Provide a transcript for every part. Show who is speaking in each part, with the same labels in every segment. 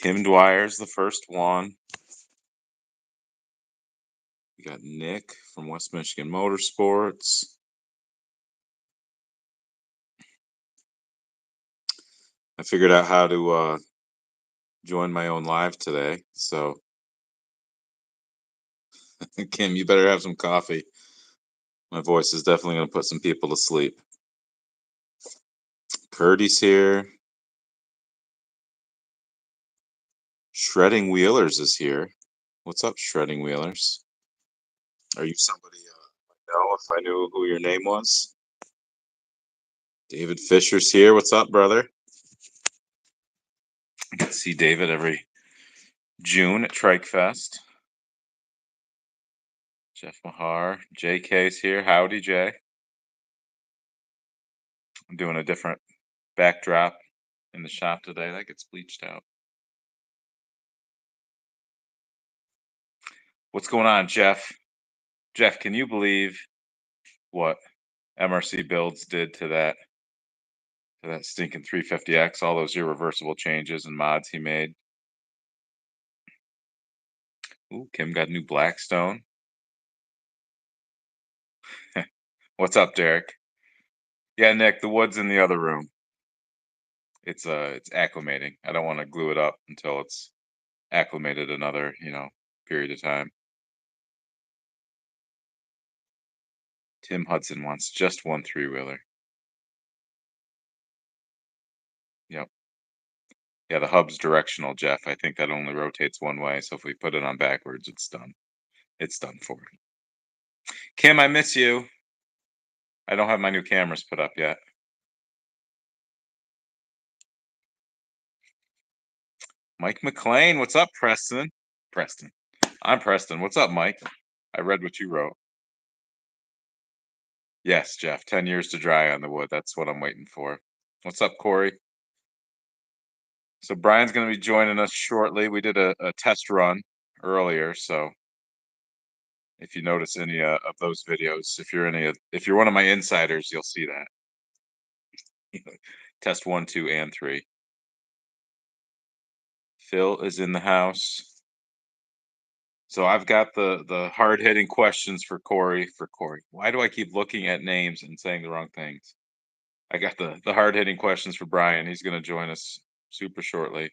Speaker 1: Kim Dwyer's the first one. We got Nick from West Michigan Motorsports. I figured out how to join my own live today. So, Kim, you better have some coffee. My voice is definitely going to put some people to sleep. Curdy's here. Shredding Wheelers is here. What's up, Shredding Wheelers? Are you somebody I know if I knew who your name was? David Fisher's here. What's up, brother? I get to see David every June at Trike Fest. Jeff Mahar. JK's here. Howdy, Jay. I'm doing a different backdrop in the shop today. That gets bleached out. What's going on, Jeff? Jeff, can you believe what MRC Builds did to that stinking 350X, all those irreversible changes and mods he made? Ooh, Kim got a new Blackstone. What's up, Derek? Yeah, Nick, the wood's in the other room. It's acclimating. I don't want to glue it up until it's acclimated another, period of time. Tim Hudson wants just one three-wheeler. Yep. Yeah, the hub's directional, Jeff. I think that only rotates one way, so if we put it on backwards, it's done. It's done for. Kim, I miss you. I don't have my new cameras put up yet. Mike McLean, what's up, Preston? Preston. I'm Preston. What's up, Mike? I read what you wrote. Yes, Jeff, 10 years to dry on the wood. That's what I'm waiting for. What's up, Corey? So Brian's going to be joining us shortly. We did a test run earlier, so if you notice any of those videos, if you're one of my insiders, you'll see that. Test 1, 2, and 3. Phil is in the house. So I've got the hard-hitting questions for Corey. Why do I keep looking at names and saying the wrong things? I got the hard-hitting questions for Brian. He's going to join us super shortly.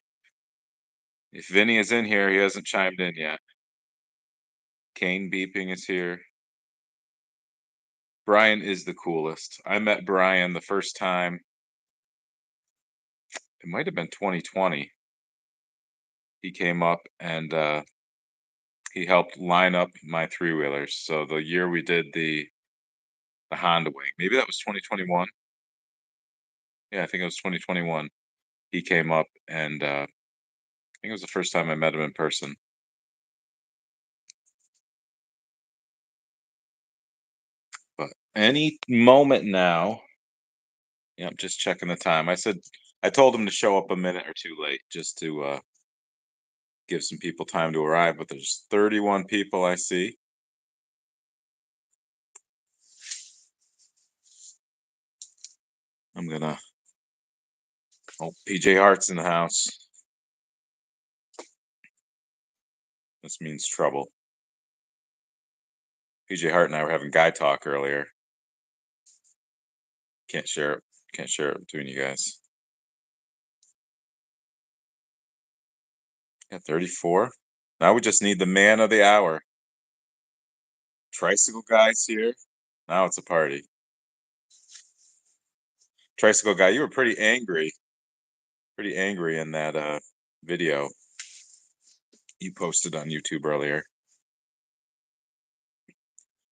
Speaker 1: If Vinny is in here, he hasn't chimed in yet. Kane beeping is here. Brian is the coolest. I met Brian the first time. It might have been 2020. He came up and he helped line up my three-wheelers. So the year we did the Honda Wing, maybe that was 2021. Yeah, I think it was 2021. He came up and I think it was the first time I met him in person. But any moment now. Yeah, I'm just checking the time. I told him to show up a minute or two late just to give some people time to arrive, but there's 31 people I see. I'm gonna. Oh, PJ Hart's in the house. This means trouble. PJ Hart and I were having guy talk earlier. Can't share it between you guys. Yeah, 34. Now we just need the man of the hour. Tricycle guy's here. Now it's a party. Tricycle guy, you were pretty angry in that video you posted on YouTube earlier.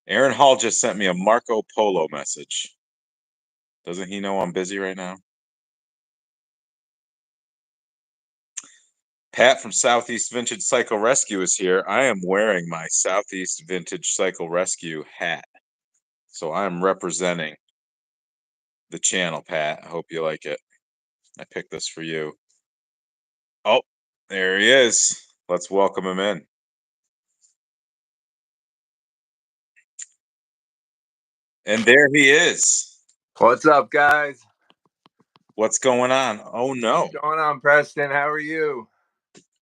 Speaker 1: Aaron Hall just sent me a Marco Polo message. Doesn't he know I'm busy right now? Pat from Southeast Vintage Cycle Rescue is here. I am wearing my Southeast Vintage Cycle Rescue hat. So I'm representing the channel, Pat. I hope you like it. I picked this for you. Oh, there he is. Let's welcome him in. And there he is.
Speaker 2: What's up, guys?
Speaker 1: What's going on? Oh, no.
Speaker 2: What's going on, Preston? How are you?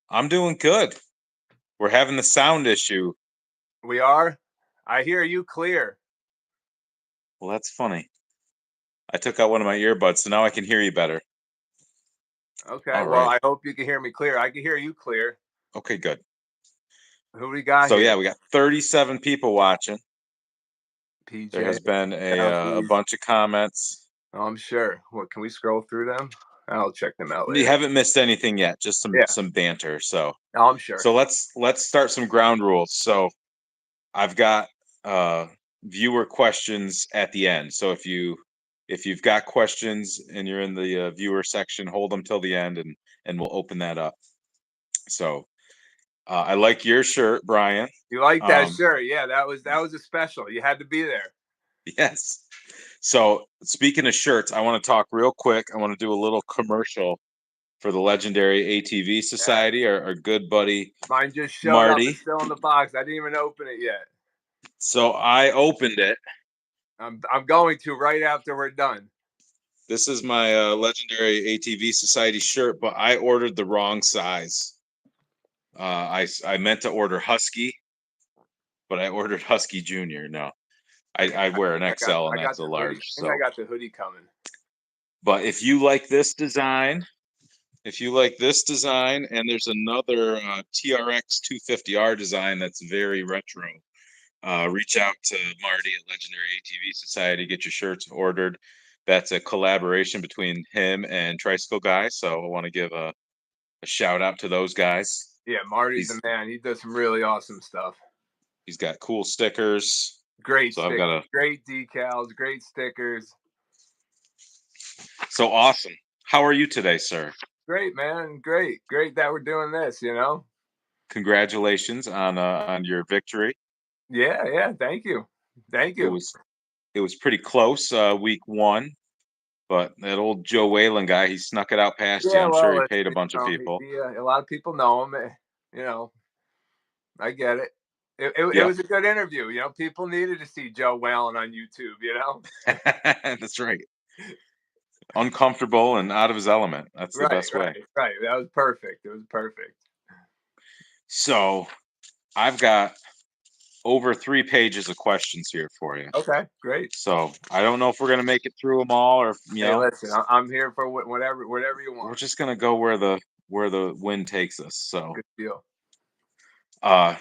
Speaker 1: I'm doing good. We're having the sound issue.
Speaker 2: We are? I hear you clear.
Speaker 1: Well, that's funny. I took out one of my earbuds, so now I can hear you better.
Speaker 2: Okay,
Speaker 1: All
Speaker 2: well,
Speaker 1: right.
Speaker 2: I hope you can hear me clear. I can hear you clear.
Speaker 1: Okay, good.
Speaker 2: Who we got
Speaker 1: So
Speaker 2: here?
Speaker 1: yeah, we got 37 people watching. There
Speaker 2: PJ,
Speaker 1: has been a
Speaker 2: Southeast.
Speaker 1: bunch of comments.
Speaker 2: Oh, I'm sure. What, can we scroll through them? I'll check them out
Speaker 1: You
Speaker 2: later.
Speaker 1: haven't missed anything yet, just some
Speaker 2: Yeah,
Speaker 1: some banter. So
Speaker 2: oh, I'm sure.
Speaker 1: so let's start some ground rules. So I've got viewer questions at the end. So if you've got questions and you're in the viewer section, hold them till the end, and we'll open that up. So I like your shirt, Brian.
Speaker 2: You like that
Speaker 1: Um,
Speaker 2: shirt? Yeah, that was a special. You had to be there.
Speaker 1: yes. So speaking of shirts, I want to talk real quick. I want to do a little commercial for the legendary ATV
Speaker 2: Yeah,
Speaker 1: Society, our good buddy
Speaker 2: mine just showed up.
Speaker 1: Marty.
Speaker 2: It's still in the box. I didn't even open it yet.
Speaker 1: So I opened it.
Speaker 2: I'm going to right after we're done.
Speaker 1: This is my legendary ATV Society shirt, but I ordered the wrong size. I meant to order Husky, but I ordered Husky Junior. No, I wear an XL, and
Speaker 2: I got
Speaker 1: that's a
Speaker 2: the hoodie.
Speaker 1: large.
Speaker 2: I think I
Speaker 1: So,
Speaker 2: got the hoodie coming.
Speaker 1: but if you like this design, and there's another TRX 250R design that's very retro. Reach out to Marty at Legendary ATV Society. Get your shirts ordered. That's a collaboration between him and Tricycle Guy. So I want to give a shout out to those guys.
Speaker 2: Yeah, Marty's
Speaker 1: He's
Speaker 2: the man. He does some really awesome stuff.
Speaker 1: he's got cool stickers.
Speaker 2: Great
Speaker 1: So I've
Speaker 2: stickers,
Speaker 1: got a
Speaker 2: great decals, great stickers.
Speaker 1: so awesome. How are you today, sir?
Speaker 2: Great, man. Great that we're doing this, you know?
Speaker 1: Congratulations on your victory.
Speaker 2: Yeah. Thank you. Thank
Speaker 1: It
Speaker 2: you.
Speaker 1: was it was pretty close week one, but that old Joe Whalen guy, he snuck it out past you.
Speaker 2: Yeah,
Speaker 1: I'm sure
Speaker 2: well,
Speaker 1: he
Speaker 2: it's,
Speaker 1: paid a bunch of people.
Speaker 2: a lot of people know him. You know, I get it. It
Speaker 1: Yep.
Speaker 2: was a good interview. You know, people needed to see Joe Whalen on YouTube, you know?
Speaker 1: That's right. Uncomfortable and out of his element. That's the
Speaker 2: Right,
Speaker 1: best way.
Speaker 2: right. That was perfect. It was perfect.
Speaker 1: So I've got over 3 pages of questions here for you.
Speaker 2: Okay, great.
Speaker 1: So I don't know if we're gonna make it through them all, or
Speaker 2: Hey, listen, I'm here for whatever you
Speaker 1: we're
Speaker 2: want.
Speaker 1: just gonna go where the wind takes us. So
Speaker 2: Good deal.
Speaker 1: uh,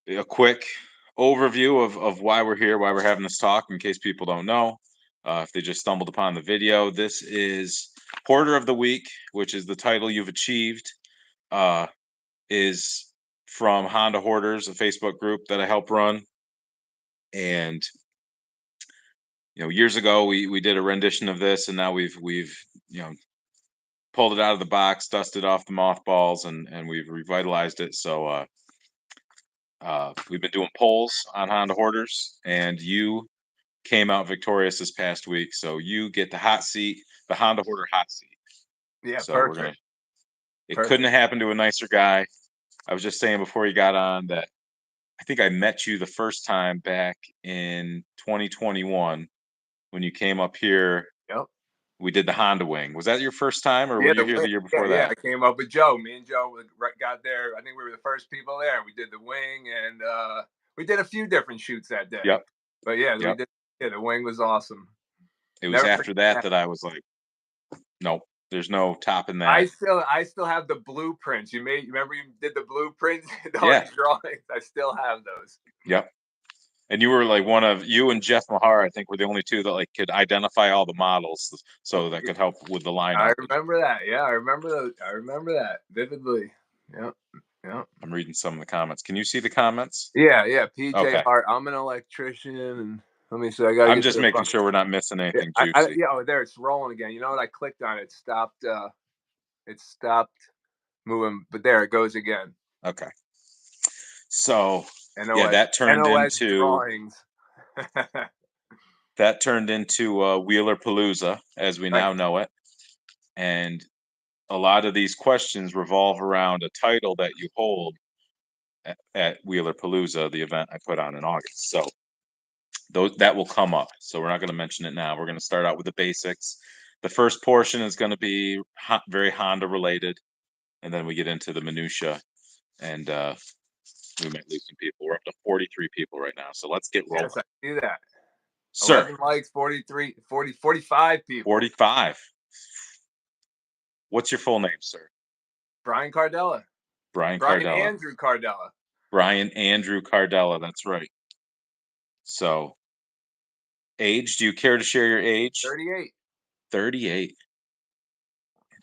Speaker 1: a quick overview of why we're here, why we're having this talk, in case people don't know. If they just stumbled upon the video, this is Hoarder of the Week, which is the title you've achieved. Is from Honda Hoarders, a Facebook group that I help run. And years ago we did a rendition of this, and now we've pulled it out of the box, dusted off the mothballs, and we've revitalized it. So we've been doing polls on Honda Hoarders, and you came out victorious this past week. So you get the hot seat, the Honda Hoarder hot seat.
Speaker 2: Yeah,
Speaker 1: So we're gonna.
Speaker 2: perfect.
Speaker 1: It couldn't
Speaker 2: Perfect.
Speaker 1: have happened to a nicer guy. I was just saying before you got on that I think I met you the first time back in 2021 when you came up here.
Speaker 2: Yep.
Speaker 1: We did the Honda Wing. Was that your first time, or were
Speaker 2: Yeah,
Speaker 1: you
Speaker 2: the
Speaker 1: here
Speaker 2: wing.
Speaker 1: the year
Speaker 2: Yeah,
Speaker 1: before
Speaker 2: yeah.
Speaker 1: that?
Speaker 2: I came up with Joe. Me and Joe got there. I think we were the first people there. We did the wing, and we did a few different shoots that day.
Speaker 1: Yep,
Speaker 2: But yeah, we
Speaker 1: yep.
Speaker 2: did. Yeah, the wing was awesome.
Speaker 1: It was
Speaker 2: Never
Speaker 1: after
Speaker 2: forget
Speaker 1: that
Speaker 2: that.
Speaker 1: that I was like, nope, there's no topping
Speaker 2: I
Speaker 1: that.
Speaker 2: still have the blueprints. Remember you did the blueprints, those
Speaker 1: Yeah,
Speaker 2: drawings. I still have those.
Speaker 1: yep. And you were like one of you and Jeff Mahar, I think, were the only two that like could identify all the models, so that could help with the
Speaker 2: I
Speaker 1: lineup.
Speaker 2: remember that. Yeah, I remember those. I remember that vividly. Yep. Yep.
Speaker 1: I'm reading some of the comments. Can you see the comments?
Speaker 2: Yeah. PJ
Speaker 1: Okay.
Speaker 2: Hart. I'm an electrician, and let me see. I gotta
Speaker 1: I'm
Speaker 2: get to
Speaker 1: just
Speaker 2: the
Speaker 1: making
Speaker 2: front.
Speaker 1: sure we're not missing
Speaker 2: Yeah,
Speaker 1: anything juicy.
Speaker 2: yeah. Oh, there it's rolling again. You know what? I clicked on it. It stopped. It stopped moving, but there it goes again.
Speaker 1: Okay. So yeah,
Speaker 2: NOS NOS drawings.
Speaker 1: that turned into Wheeler Palooza as we
Speaker 2: Right.
Speaker 1: now know it, and a lot of these questions revolve around a title that you hold at Wheeler Palooza, the event I put on in August. So those that will come up. So we're not going to mention it now. We're going to start out with the basics. The first portion is going to be very Honda related. and then we get into the minutia, and we might lose some people. We're up to 43 people right now, so let's get rolling.
Speaker 2: Yes, I see that.
Speaker 1: Sir,
Speaker 2: 11 likes, 43, 40, 45 people.
Speaker 1: 45. What's your full name, sir?
Speaker 2: Brian Cardella.
Speaker 1: Brian
Speaker 2: Brian
Speaker 1: Cardella.
Speaker 2: Andrew Cardella.
Speaker 1: Brian Andrew Cardella. That's right. So, age, do you care to share your age?
Speaker 2: 38.
Speaker 1: 38.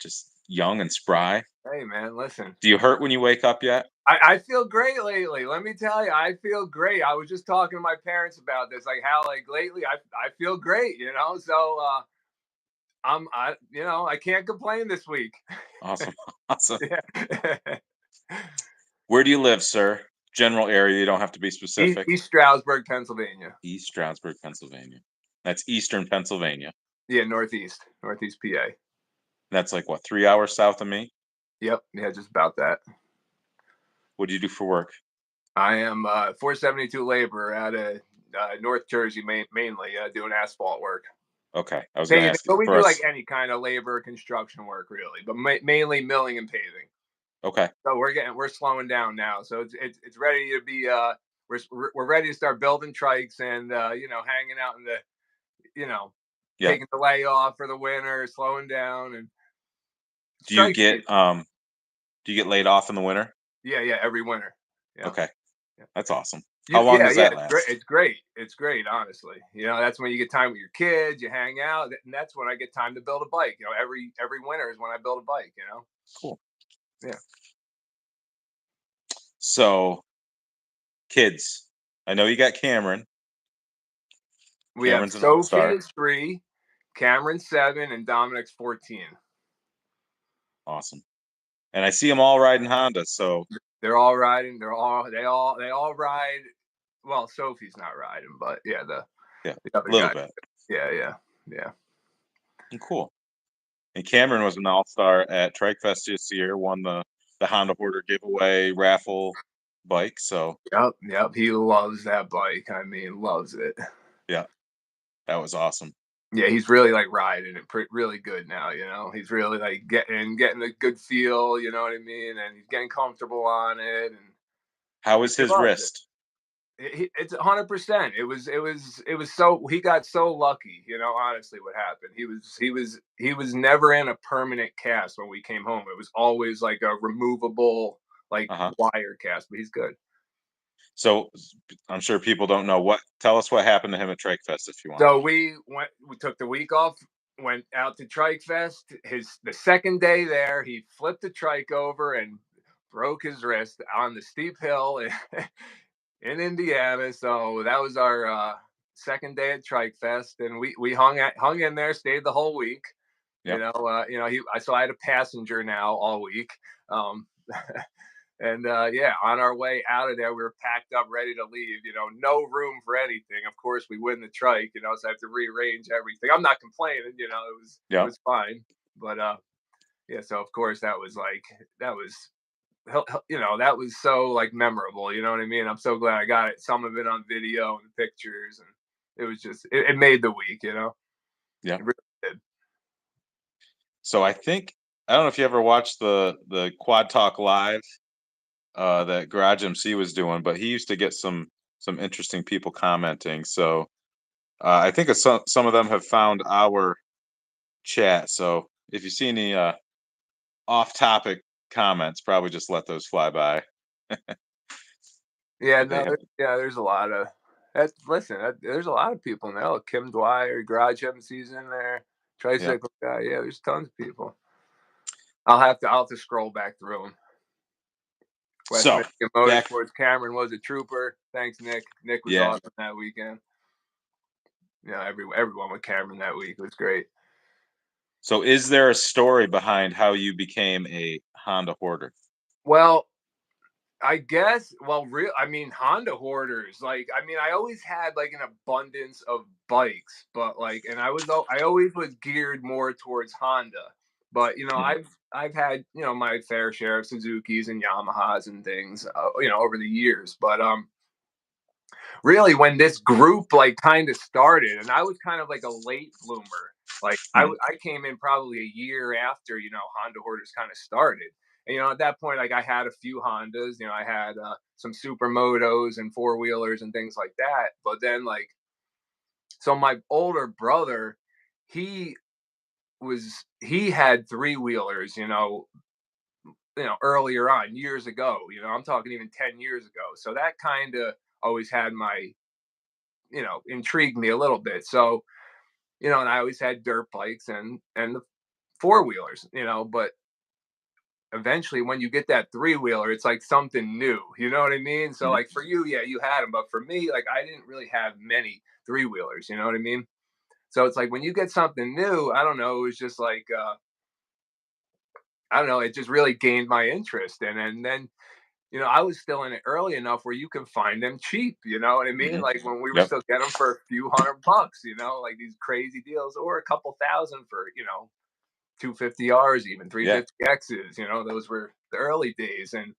Speaker 1: Just young and spry.
Speaker 2: Hey, man, listen.
Speaker 1: Do you hurt when you wake up yet?
Speaker 2: I feel great lately. Let me tell you, I feel great. I was just talking to my parents about this, like how like lately I feel great, you know. So I can't complain this week.
Speaker 1: Awesome. Awesome.
Speaker 2: Yeah.
Speaker 1: Where do you live, sir? General area, you don't have to be specific.
Speaker 2: East Stroudsburg, Pennsylvania.
Speaker 1: East Stroudsburg, Pennsylvania. That's Eastern Pennsylvania.
Speaker 2: Yeah, Northeast PA.
Speaker 1: That's like what, 3 hours south of me?
Speaker 2: Yep. Yeah, just about that.
Speaker 1: What do you do for work?
Speaker 2: I am 472 labor out of North Jersey, mainly doing asphalt work.
Speaker 1: Okay, I was going to ask you
Speaker 2: but we
Speaker 1: for
Speaker 2: do
Speaker 1: us.
Speaker 2: like any kind of labor, construction work, really, but mainly milling and paving.
Speaker 1: Okay.
Speaker 2: So we're slowing down now. So it's ready to be. We're ready to start building trikes and hanging out in the
Speaker 1: Yeah.
Speaker 2: taking the layoff for the winter, slowing down and.
Speaker 1: Do you get laid off in the winter?
Speaker 2: Yeah, every winter. Yeah.
Speaker 1: Okay.
Speaker 2: Yeah.
Speaker 1: That's awesome. How long does that last?
Speaker 2: It's great. It's great, honestly. That's when you get time with your kids, you hang out, and that's when I get time to build a bike. Every winter is when I build a bike.
Speaker 1: Cool.
Speaker 2: Yeah.
Speaker 1: So, kids, I know you got Cameron.
Speaker 2: We
Speaker 1: Cameron's
Speaker 2: have
Speaker 1: an all-star.
Speaker 2: Sophie is 3, Cameron 7, and Dominic's 14.
Speaker 1: Awesome. And I see them all riding Honda, so
Speaker 2: they're all riding. They all ride. Well, Sophie's not riding, but yeah, the other
Speaker 1: a little
Speaker 2: guy.
Speaker 1: bit.
Speaker 2: Yeah.
Speaker 1: Cool. And Cameron was an all-star at Trike Fest this year, won the Honda Hoarder giveaway raffle bike. So
Speaker 2: Yep. He loves that bike. I mean, loves it.
Speaker 1: Yeah, that was awesome.
Speaker 2: Yeah, he's really like riding it really good now. He's really like getting a good feel. You know what I mean? And he's getting comfortable on it. And
Speaker 1: how was his wrist?
Speaker 2: It's 100%. It was so he got so lucky. Honestly, what happened? He was never in a permanent cast when we came home. It was always like a removable wire cast. But he's good.
Speaker 1: So I'm sure people don't know tell us what happened to him at Trike Fest if you want.
Speaker 2: So we took the week off, went out to Trike Fest. The second day there, he flipped the trike over and broke his wrist on the steep hill in Indiana. So that was our second day at Trike Fest, and we hung in there, stayed the whole week. Yep. So I had a passenger now all week. And on our way out of there, we were packed up, ready to leave. No room for anything. Of course, we win the trike. So I have to rearrange everything. I'm not complaining. It was fine. But so of course that was so like memorable. You know what I mean? I'm so glad I got it. Some of it on video and pictures, and it was just it made the week.
Speaker 1: Yeah,
Speaker 2: it really did.
Speaker 1: So I don't know if you ever watched the Quad Talk Live that Garage MC was doing, but he used to get some interesting people commenting. So I think some of them have found our chat. So if you see any off-topic comments, probably just let those fly by.
Speaker 2: There's a lot of there's a lot of people now. Kim Dwyer, Garage MC's in there, Tricycle Guy. Yeah, there's tons of people. I'll have to scroll back through them. West Michigan Motorsports. Cameron was a trooper. Thanks, Nick. Nick was awesome that weekend. Yeah, everyone with Cameron that week was great.
Speaker 1: So, is there a story behind how you became a Honda hoarder?
Speaker 2: Well, I guess. Honda hoarders. I always had like an abundance of bikes, but I always was geared more towards Honda. But I've had my fair share of Suzukis and Yamahas and things over the years. But really, when this group kind of started, and I was kind of like a late bloomer. I came in probably a year after Honda Hoarders kind of started, And at that point, like I had a few Hondas. I had some supermotos and four wheelers and things like that. But then, like, so my older brother, he he had three wheelers. Earlier on, years ago. I'm talking even 10 years ago. So that kind of always had my intrigued me a little bit. So and I always had dirt bikes and the four wheelers. But eventually when you get that three wheeler, it's like something new. You know what I mean? So
Speaker 1: Mhm.
Speaker 2: like for you, yeah, you had them, but for me, like I didn't really have many three wheelers. You know what I mean? So it's like when you get something new, I don't know, it was just like I don't know, it just really gained my interest. And then I was still in it early enough where you can find them cheap. You know what I mean?
Speaker 1: Mhm.
Speaker 2: Like when we were
Speaker 1: Yep.
Speaker 2: still getting them for a few $100, like these crazy deals, or a couple thousand for 250Rs, even
Speaker 1: Yeah.
Speaker 2: 350Xs. Those were the early days. And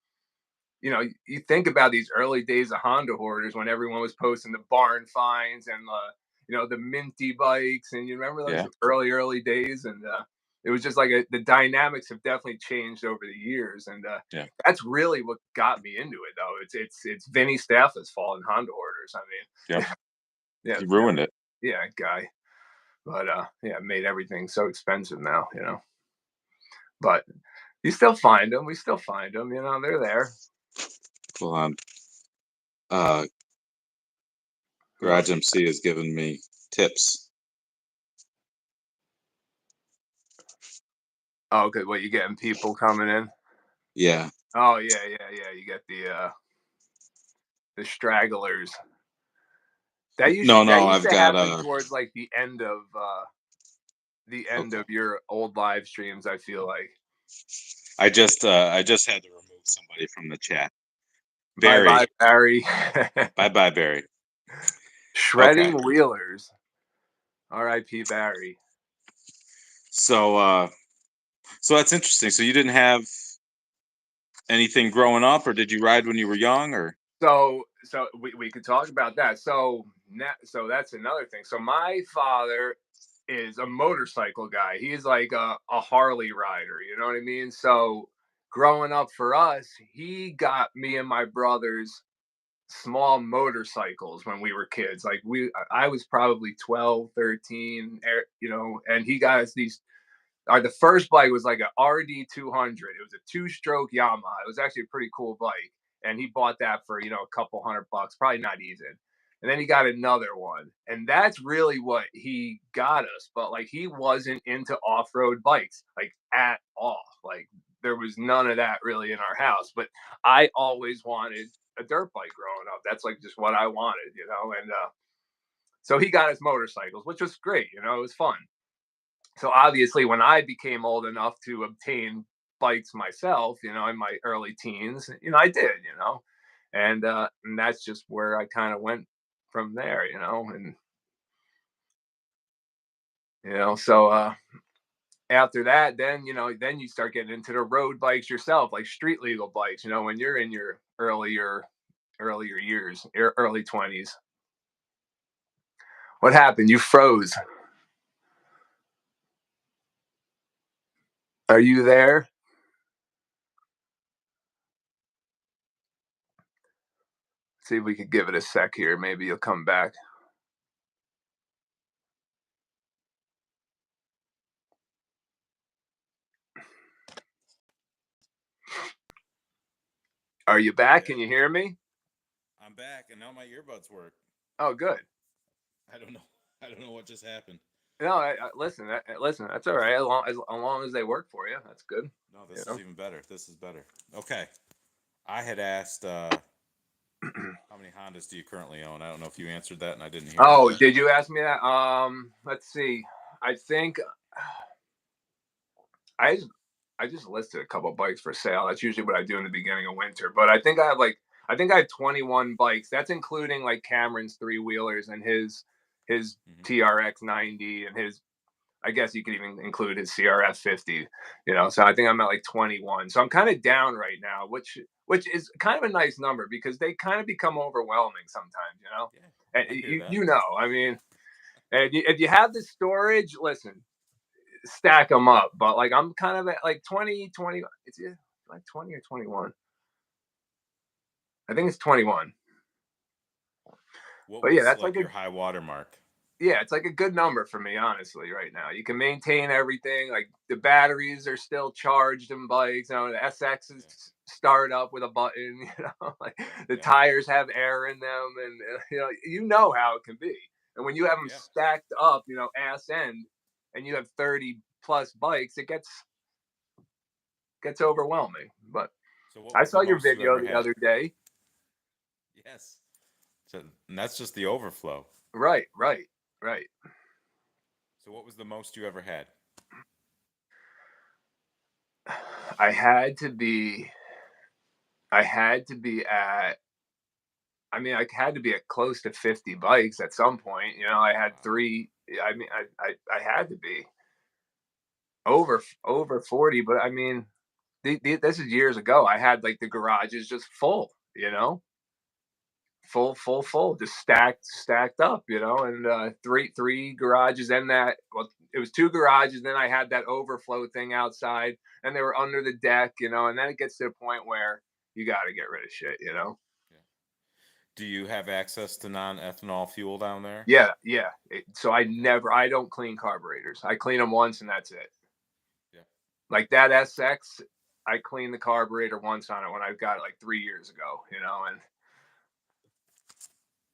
Speaker 2: you think about these early days of Honda hoarders when everyone was posting the barn finds and the minty bikes, and you remember those
Speaker 1: Yeah.
Speaker 2: early days, and it was just like the dynamics have definitely changed over the years, and
Speaker 1: Yeah.
Speaker 2: that's really what got me into it, though. It's Vinny Staffa's fault in Honda hoarders. I
Speaker 1: Yep.
Speaker 2: mean, yeah,
Speaker 1: You ruined it.
Speaker 2: yeah, guy, but yeah, it made everything so expensive now, but you still find them. We still find them. They're there.
Speaker 1: Hold on. Uh, Garage MC has given me tips.
Speaker 2: Oh, good. What, you getting people coming in?
Speaker 1: Yeah.
Speaker 2: Oh yeah, yeah, yeah. You get the stragglers.
Speaker 1: No,
Speaker 2: That
Speaker 1: no,
Speaker 2: used
Speaker 1: I've
Speaker 2: to
Speaker 1: got
Speaker 2: happen towards like the end
Speaker 1: okay.
Speaker 2: of your old live streams, I feel like.
Speaker 1: I just had to remove somebody from the chat.
Speaker 2: Bye
Speaker 1: Barry.
Speaker 2: bye, Barry.
Speaker 1: Bye bye, Barry. Okay.
Speaker 2: Shredding wheelers. R.I.P. Barry.
Speaker 1: So so that's interesting. So you didn't have anything growing up, or did you ride when you were young, or
Speaker 2: So we could talk about that. So that's another thing. So my father is a motorcycle guy. He's like a Harley rider. You know what I mean? So growing up for us, he got me and my brothers small motorcycles when we were kids. Like I was probably 12, 13, and he got us these. The first bike was like a RD 200. It was a two-stroke Yamaha. It was actually a pretty cool bike, and he bought that for a couple $100, probably not even. And then he got another one, and that's really what he got us. But like he wasn't into off-road bikes like at all. Like there was none of that really in our house. But I always wanted a dirt bike growing up. That's like just what I wanted. And so he got us motorcycles, which was great. It was fun. So obviously when I became old enough to obtain bikes myself, in my early teens, I did, and that's just where I kind of went from there, and so after that, then then you start getting into the road bikes yourself, like street legal bikes, when you're in your earlier years, early 20s. What happened? You froze. Are you there? See if we could give it a sec here. Maybe you'll come back. Are you back?
Speaker 1: yeah,
Speaker 2: Can you hear me?
Speaker 1: I'm back, and now my earbuds work.
Speaker 2: Oh, good.
Speaker 1: I don't know. I don't know what just happened.
Speaker 2: No, listen. Listen, that's all right. As long as they work for you, that's good.
Speaker 1: No,
Speaker 2: You
Speaker 1: this is
Speaker 2: know.
Speaker 1: even better. This is better. Okay. I had asked how many Hondas do you currently own? I don't know if you answered that and I didn't hear it,
Speaker 2: Oh,
Speaker 1: but
Speaker 2: did you ask me that? Let's see. I think I just I just listed a couple bikes for sale. That's usually what I do in the beginning of winter. But I think I have 21 bikes. That's including like Cameron's three wheelers and his
Speaker 1: mhm.
Speaker 2: TRX 90 and his. I guess you could even include his CRF 50. So I think I'm at like 21. So I'm kind of down right now, which is kind of a nice number because they kind of become overwhelming sometimes.
Speaker 1: Yeah,
Speaker 2: And
Speaker 1: I hear that.
Speaker 2: I mean, and if you have the storage, listen, stack them up. But like I'm kind of at like 20. It's like 20 or 21. I think it's 21.
Speaker 1: What
Speaker 2: But yeah,
Speaker 1: was
Speaker 2: that's like
Speaker 1: like
Speaker 2: a
Speaker 1: your high water mark?
Speaker 2: yeah, it's like a good number for me, honestly, right now. You can maintain everything. Like the batteries are still charged in bikes. You know, the
Speaker 1: Yeah,
Speaker 2: SXs start up with a button. You know, like
Speaker 1: yeah,
Speaker 2: the
Speaker 1: yeah,
Speaker 2: tires have air in them, and you know how it can be. And when you have them
Speaker 1: yeah.
Speaker 2: stacked up, ass end, and you have 30 plus bikes, it gets overwhelming. But
Speaker 1: So what
Speaker 2: I
Speaker 1: was
Speaker 2: saw
Speaker 1: the
Speaker 2: your
Speaker 1: most you
Speaker 2: video
Speaker 1: ever
Speaker 2: the
Speaker 1: had?
Speaker 2: other day.
Speaker 1: Yes. So, and that's just the overflow.
Speaker 2: Right, right, right.
Speaker 1: So what was the most you ever had?
Speaker 2: I had to be. I had to be at I mean, I had to be at close to 50 bikes at some point. I had
Speaker 1: Wow.
Speaker 2: 3. I mean, I had to be over 40, but I mean, this is years ago. I had like the garages just full, full, just stacked up, and three garages. And that, well, it was 2 garages. Then I had that overflow thing outside, and they were under the deck, and then it gets to a point where you got to get rid of shit.
Speaker 1: Yeah. Do you have access to non-ethanol fuel down there?
Speaker 2: Yeah, yeah. So
Speaker 1: Okay.
Speaker 2: I don't clean carburetors. I clean them once and that's it.
Speaker 1: Yeah.
Speaker 2: Like that SX, I cleaned the carburetor once on it when I got it like 3 years ago, and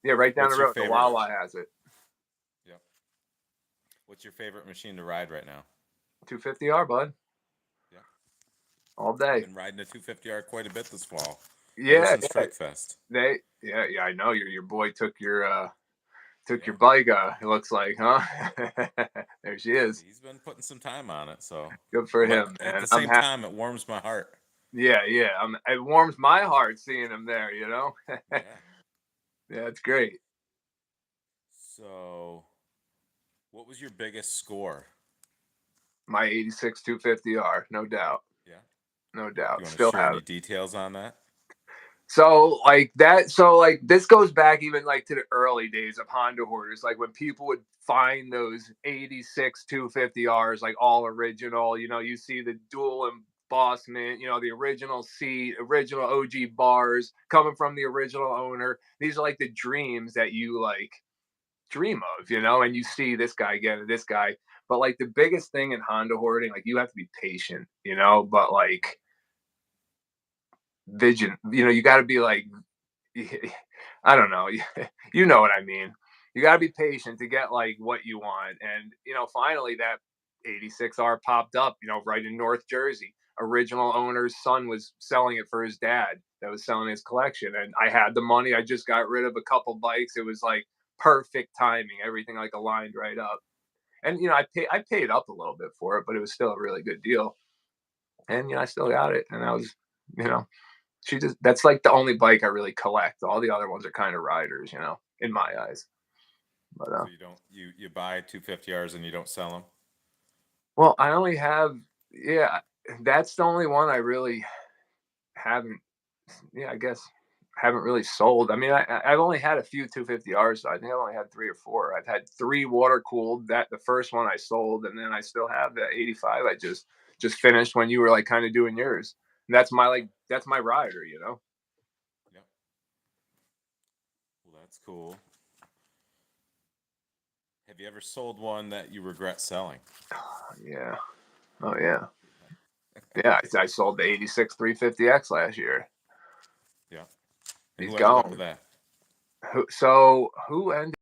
Speaker 2: yeah, right down the
Speaker 1: What's your
Speaker 2: road, the
Speaker 1: favorite?
Speaker 2: Wawa has it.
Speaker 1: Yeah. What's your favorite machine to ride right now?
Speaker 2: 250R, bud,
Speaker 1: Yeah.
Speaker 2: all
Speaker 1: I've
Speaker 2: day.
Speaker 1: been riding a 250R quite a bit this fall, ever
Speaker 2: Yeah,
Speaker 1: since
Speaker 2: yeah.
Speaker 1: Trike Fest.
Speaker 2: Yeah. I know your boy took your
Speaker 1: Yeah.
Speaker 2: bike. It looks like, huh? There she is.
Speaker 1: He's been putting some time on it, so
Speaker 2: Good for
Speaker 1: but
Speaker 2: him,
Speaker 1: at
Speaker 2: man.
Speaker 1: the same time it warms my heart.
Speaker 2: Yeah. It warms my heart seeing him there.
Speaker 1: Yeah.
Speaker 2: Yeah, it's great.
Speaker 1: So, what was your biggest score?
Speaker 2: My 86 250R, no doubt.
Speaker 1: Yeah.
Speaker 2: No
Speaker 1: You
Speaker 2: doubt.
Speaker 1: want to
Speaker 2: Still
Speaker 1: share
Speaker 2: have
Speaker 1: any
Speaker 2: it.
Speaker 1: details on that?
Speaker 2: So this goes back even like to the early days of Honda Hoarders, like when people would find those 86 250Rs, like all original. You see the dual embossment, the original seat, original OG bars coming from the original owner. These are like the dreams that you like dream of, and you see this guy getting this guy. But like the biggest thing in Honda Hoarding, like you have to be patient, but like vigilant, you got to be like, I don't know. You know what I mean. You got to
Speaker 1: Yeah.
Speaker 2: be patient to get like what you want. And, finally that 86R popped up, right in North Jersey. Original owner's son was selling it for his dad that was selling his collection. And I had the money. I just got rid of a couple bikes. It was like perfect timing. Everything like aligned right up. And, I paid up a little bit for it, but it was still a really good deal. And, I still got it. And I was, you know, that's like the only bike I really collect. All the other ones are kind of riders, in my eyes. But
Speaker 1: So you don't you buy 250Rs and you don't sell them?
Speaker 2: well, I only have yeah, that's the only one I really haven't. Yeah, I guess haven't really sold. I mean, I've only had a few 250Rs. So I think I've only had 3 or 4. I've had 3 water cooled. That the first one I sold, and then I still have the 85. I just finished when you were like kind of doing yours. And
Speaker 1: Yeah.
Speaker 2: that's my rider.
Speaker 1: Yeah. Well, that's cool. Have you ever sold one that you regret selling?
Speaker 2: Yeah. Oh yeah. Yeah, I sold the 86 350X last year.
Speaker 1: Yeah. And
Speaker 2: He's
Speaker 1: who ended up with
Speaker 2: gone.
Speaker 1: that?
Speaker 2: Who ended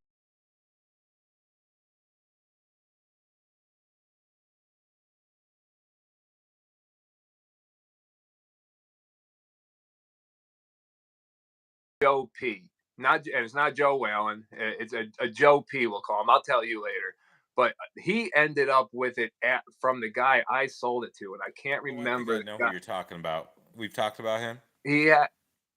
Speaker 2: Joe P? And it's not Joe Whalen. It's a Joe P. We'll call him. I'll tell you later. But he ended up with it from the guy I sold it to, and I can't
Speaker 1: Oh, I think
Speaker 2: remember
Speaker 1: I
Speaker 2: the
Speaker 1: know who
Speaker 2: guy.
Speaker 1: you're talking about. We've talked about him.
Speaker 2: He,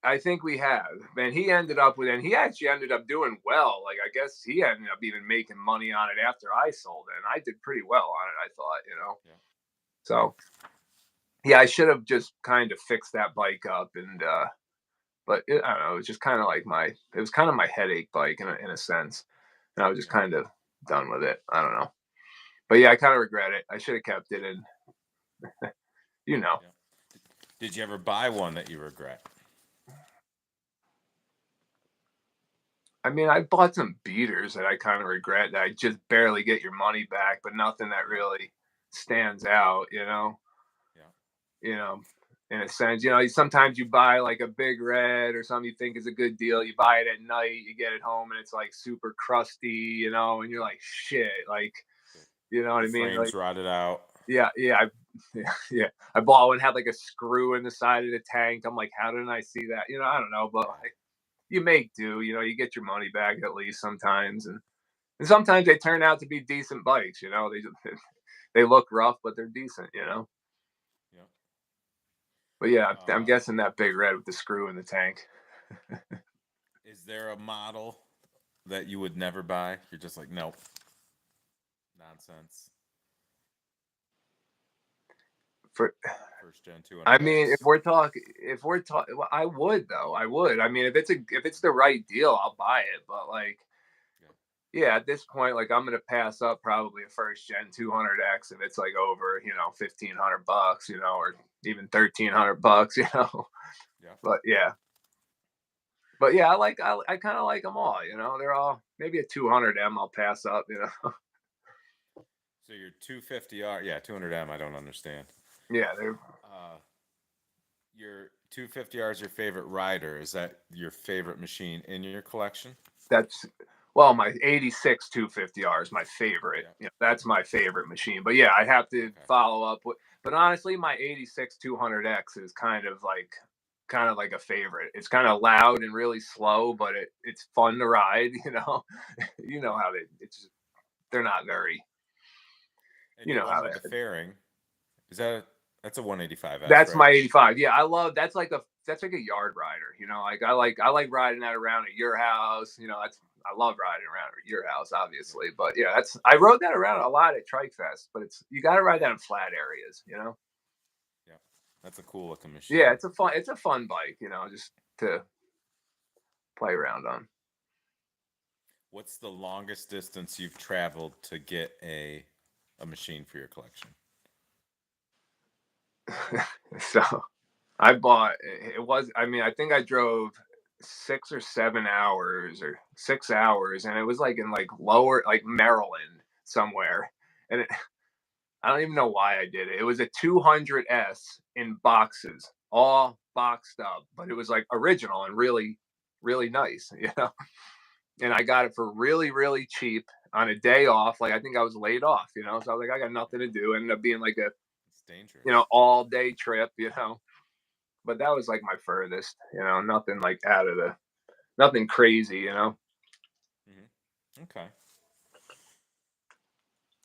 Speaker 2: I think we have, and he ended
Speaker 1: Yeah.
Speaker 2: up with, and he actually ended up doing well. Like I guess he ended up even making money on it after I sold it, and I did pretty well on it. I thought.
Speaker 1: Yeah.
Speaker 2: So yeah, I should have just kind of fixed that bike up, and but I don't know. It was just kind of like it was kind of my headache bike in a sense, and I was just
Speaker 1: Yeah.
Speaker 2: kind of done with it. I don't know, but yeah, I kind of regret it. I should have kept it, and you know,
Speaker 1: Yeah. Did you ever buy one that you regret?
Speaker 2: I mean, I bought some beaters that I kind of regret that I just barely get your money back, but nothing that
Speaker 1: Yeah,
Speaker 2: really stands out,
Speaker 1: yeah,
Speaker 2: you know, in a sense, sometimes you buy like a big red or something you think is a good deal. You buy it at night, you get it home and it's like super crusty, and you're
Speaker 1: yeah.
Speaker 2: like, shit, like,
Speaker 1: The,
Speaker 2: you know what
Speaker 1: the
Speaker 2: I mean?
Speaker 1: frame's
Speaker 2: Like,
Speaker 1: rotted out.
Speaker 2: yeah, yeah, yeah. I bought one, had like a screw in the side of the tank. I'm like, how didn't I see that? I don't know, but
Speaker 1: Yeah,
Speaker 2: like, you make do, you get your money back at least sometimes. And sometimes they turn out to be decent bikes, they look rough, but they're decent.
Speaker 1: yeah.
Speaker 2: But yeah, I'm
Speaker 1: Uh,
Speaker 2: guessing that big red with the screw in the tank.
Speaker 1: is there a model that you would never buy? You're just like, nope, nonsense.
Speaker 2: For
Speaker 1: First gen
Speaker 2: I mean, if
Speaker 1: 200X.
Speaker 2: we're talking, well, I would though. I would. I mean, if it's the right deal, I'll buy it. But like,
Speaker 1: Yeah,
Speaker 2: yeah, at this point, like I'm gonna pass up probably a first gen 200X if it's like over, $1,500, or even $1,300.
Speaker 1: yeah.
Speaker 2: But yeah, I kind of like them all. They're all maybe a 200M. I'll pass up.
Speaker 1: So your 250R, yeah, 200M, I don't understand.
Speaker 2: Yeah, they're
Speaker 1: Uh, your 250R is your favorite rider. Is that your favorite machine in your collection?
Speaker 2: that's well, my 86 250R is my favorite.
Speaker 1: Yeah.
Speaker 2: That's my favorite machine. But yeah, I have to
Speaker 1: Okay.
Speaker 2: follow up with. But honestly, my 86 200X is kind of like a favorite. It's kind of loud and really slow, but it's fun to ride. You know
Speaker 1: Yeah.
Speaker 2: how they're not very.
Speaker 1: And
Speaker 2: You
Speaker 1: your
Speaker 2: know
Speaker 1: one
Speaker 2: how
Speaker 1: with the
Speaker 2: they.
Speaker 1: fairing, is that's a 185S,
Speaker 2: That's
Speaker 1: right?
Speaker 2: my 85. Yeah, I love that's like a yard rider. Like I like riding that around at your house. I love riding around at your house,
Speaker 1: Yeah.
Speaker 2: obviously. But yeah, I rode that around a lot at Trike Fest. But you got to ride
Speaker 1: Yeah.
Speaker 2: that in flat areas.
Speaker 1: Yeah. That's a cool looking
Speaker 2: Yeah,
Speaker 1: machine.
Speaker 2: it's a fun bike. Just to play around on.
Speaker 1: What's the longest distance you've traveled to get a machine for your collection?
Speaker 2: So I bought it was I mean I think I drove 6 or 7 hours or 6 hours, and it was like in like lower like Maryland somewhere, and I don't even know why I did it. It was a 200S in boxes, all boxed up, but it was like original and really really nice. And I got it for really really cheap on a day off. Like I think I was laid off. So I was like I got
Speaker 1: Yeah.
Speaker 2: nothing to do. It ended up being like a
Speaker 1: It's dangerous.
Speaker 2: all day trip. But that was like my furthest, nothing like nothing crazy.
Speaker 1: Okay.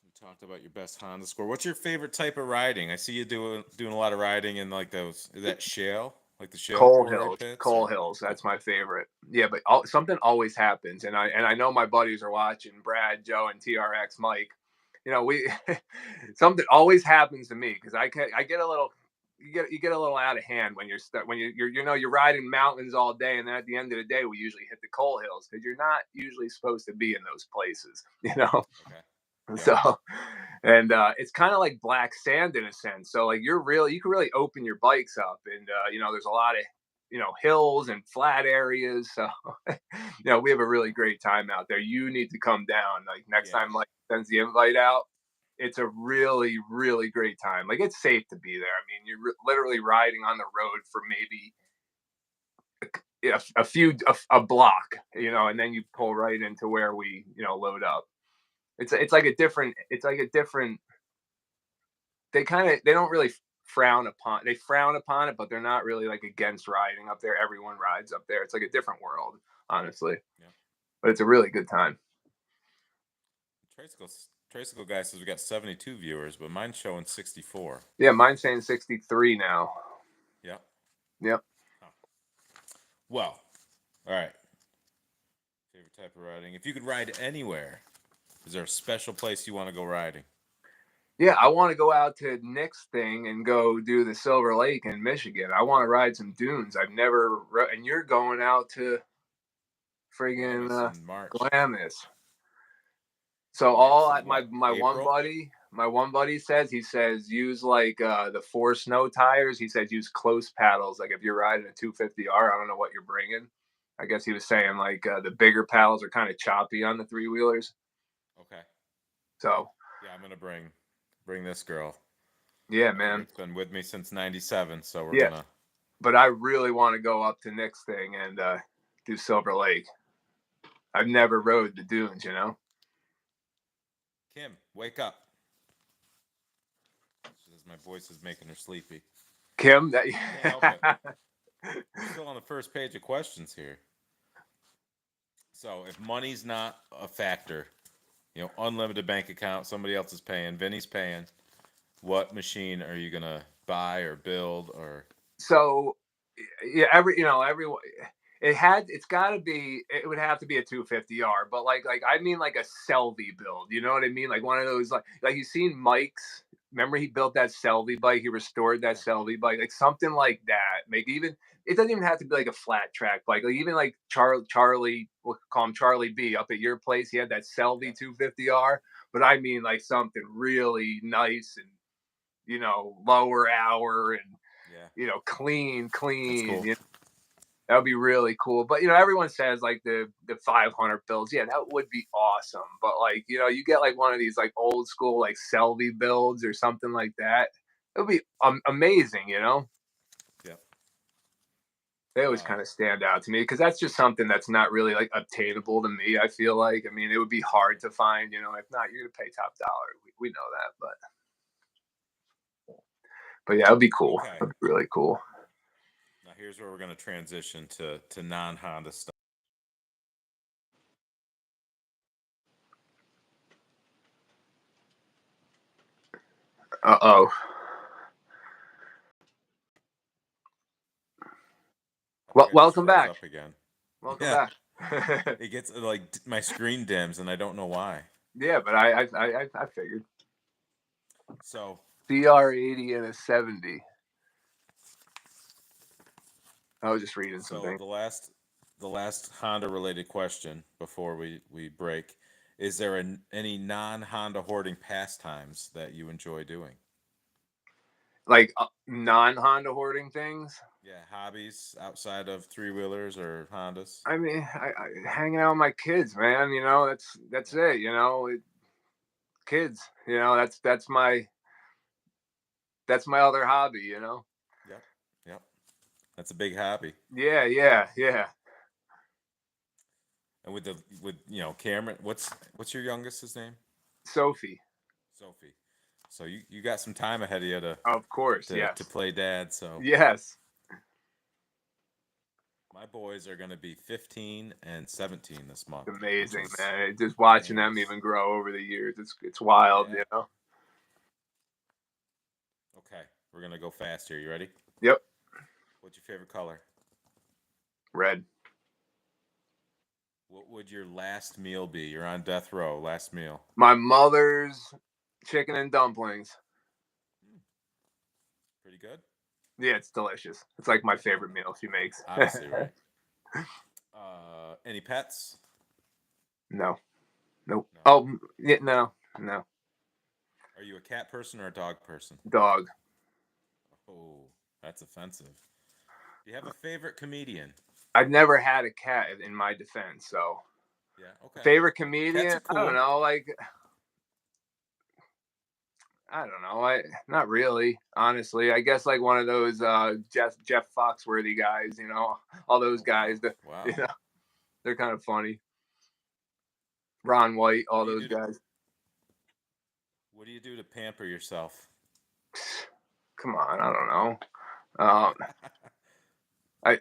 Speaker 1: You talked about your best Honda score. What's your favorite type of riding? I see you doing a lot of riding in like those, is that shale? Like the shale quarry pits
Speaker 2: Coal
Speaker 1: or
Speaker 2: Hills,
Speaker 1: co-
Speaker 2: that's my favorite. Yeah, but something always happens, and I know my buddies are watching, Brad, Joe, and TRX Mike. We something always happens to me because I get a little you get a little out of hand when you're riding mountains all day, and then at the end of the day we usually hit the coal hills because you're not usually supposed to be in those places.
Speaker 1: Okay. Yeah.
Speaker 2: So, and it's kind of like black sand in a sense. So like you can really open your bikes up, and there's a lot of hills and flat areas. So we have a really
Speaker 1: Yeah.
Speaker 2: great time out there. You need to come down. Like next
Speaker 1: Yeah.
Speaker 2: time, like sends the invite out. It's a really really great time. Like it's safe to be there. I mean, you're literally riding on the road for maybe a block, and then you
Speaker 1: Yeah.
Speaker 2: pull right into where we load up. It's like a different. They don't really frown upon it, but they're not really like against riding up there. Everyone rides up there. It's like a different world, honestly,
Speaker 1: Yeah.
Speaker 2: but it's a really good time.
Speaker 1: Tricycle guy says we got 72 viewers, but mine's showing 64.
Speaker 2: Yeah, mine's saying 63 now.
Speaker 1: Yeah.
Speaker 2: Yep.
Speaker 1: Huh. Well, all right. Favorite type of riding. If you could ride anywhere, is there a special place you want to go riding?
Speaker 2: Yeah, I want to go out to Nick's thing and go do the Silver Lake in Michigan. I want to ride some dunes. I've never, and you're going out to friggin'
Speaker 1: Glamis in March.
Speaker 2: Glamis. So
Speaker 1: Nick's
Speaker 2: all
Speaker 1: is
Speaker 2: my
Speaker 1: what?
Speaker 2: my one
Speaker 1: April?
Speaker 2: buddy, my one buddy says, use like the 4 snow tires. He says use close paddles. Like if you're riding a 250R, I don't know what you're bringing. I guess he was saying like the bigger paddles are kind of choppy on the 3-wheelers.
Speaker 1: Okay.
Speaker 2: So
Speaker 1: Yeah, I'm gonna bring this girl.
Speaker 2: yeah,
Speaker 1: I figure
Speaker 2: man.
Speaker 1: it's been with me since '97, so we're
Speaker 2: Yeah,
Speaker 1: gonna.
Speaker 2: but I really want to go up to Nick's thing and do Silver Lake. I've never rode the dunes, you know.
Speaker 1: Kim, wake up. She says my voice is making her sleepy.
Speaker 2: Kim, that
Speaker 1: Can't help it. We're still on the first page of questions here. So if money's not a factor, unlimited bank account, somebody else is paying, Vinny's paying. What machine are you gonna buy or build or?
Speaker 2: so yeah, everyone. It's got to be. It would have to be a 250R, but like I mean like a Selby build. You know what I mean? Like one of those like you seen Mike's. Remember he built that Selby bike. He restored that
Speaker 1: Yeah.
Speaker 2: Selby bike, like something like that. Maybe even it doesn't even have to be like a flat track bike. Like even like Charlie, we'll call him Charlie B. Up at your place, he had that Selby
Speaker 1: Yeah.
Speaker 2: 250R. But I mean like something really nice and lower hour and
Speaker 1: Yeah.
Speaker 2: clean,
Speaker 1: That's cool.
Speaker 2: that would be really cool. But everyone says like the 500 builds. Yeah, that would be awesome. But like you get like one of these like old school like Selby builds or something like that. It would be amazing.
Speaker 1: Yeah.
Speaker 2: They always kind of stand out to me because that's just something that's not really like obtainable to me. I feel like it would be hard to find. If not, you're gonna pay top dollar. We know that, but yeah, it'd be cool.
Speaker 1: Okay.
Speaker 2: It'd be really cool.
Speaker 1: Now here's where we're gonna transition to non-Honda stuff.
Speaker 2: Uh-oh.
Speaker 1: I
Speaker 2: Well,
Speaker 1: think I just
Speaker 2: welcome
Speaker 1: froze
Speaker 2: back.
Speaker 1: up again.
Speaker 2: Welcome
Speaker 1: Yeah.
Speaker 2: back.
Speaker 1: It gets like my screen dims and I don't know why.
Speaker 2: Yeah, but I figured.
Speaker 1: So
Speaker 2: CR80 and a 70. I was just reading
Speaker 1: so
Speaker 2: something.
Speaker 1: the last Honda related question before we break, is there any non-Honda hoarding pastimes that you enjoy doing?
Speaker 2: Like non-Honda hoarding things.
Speaker 1: Yeah, hobbies outside of three-wheelers or Hondas.
Speaker 2: I mean, hanging out with my kids, man. That's
Speaker 1: Yeah.
Speaker 2: it. Kids. That's my other hobby.
Speaker 1: Yep. Yep. That's a big hobby.
Speaker 2: Yeah, yeah, yeah.
Speaker 1: And with Cameron, what's your youngest's name?
Speaker 2: Sophie,
Speaker 1: Sophie. So you got some time ahead of you to
Speaker 2: of course.
Speaker 1: to, to
Speaker 2: Yes,
Speaker 1: play dad. So
Speaker 2: yes.
Speaker 1: my boys are going to be 15 and 17 this month,
Speaker 2: It's
Speaker 1: which
Speaker 2: amazing,
Speaker 1: is
Speaker 2: man. Just watching them
Speaker 1: bananas.
Speaker 2: even grow over the years. It's wild.
Speaker 1: Yeah. Okay, we're going to go fast here. You ready?
Speaker 2: Yep.
Speaker 1: What's your favorite color?
Speaker 2: Red.
Speaker 1: What would your last meal be? You're on death row. Last meal.
Speaker 2: My mother's chicken and dumplings.
Speaker 1: Pretty good.
Speaker 2: Yeah, it's delicious. It's like my favorite meal she makes.
Speaker 1: Obviously, right? Any pets?
Speaker 2: No. Nope.
Speaker 1: No.
Speaker 2: Oh, yeah, no.
Speaker 1: Are you a cat person or a dog person?
Speaker 2: Dog.
Speaker 1: Oh, that's offensive. Do you have a favorite comedian?
Speaker 2: I've never had a cat in my defense, so.
Speaker 1: Yeah, okay.
Speaker 2: Favorite
Speaker 1: Cats
Speaker 2: comedian?
Speaker 1: are
Speaker 2: I don't
Speaker 1: cool.
Speaker 2: know. I don't know. Not really, honestly. I guess like one of those Jeff Foxworthy guys, all those guys that
Speaker 1: Wow.
Speaker 2: they're kind of funny. Ron White, all those guys.
Speaker 1: What do you do to pamper yourself?
Speaker 2: Come on, I don't know. I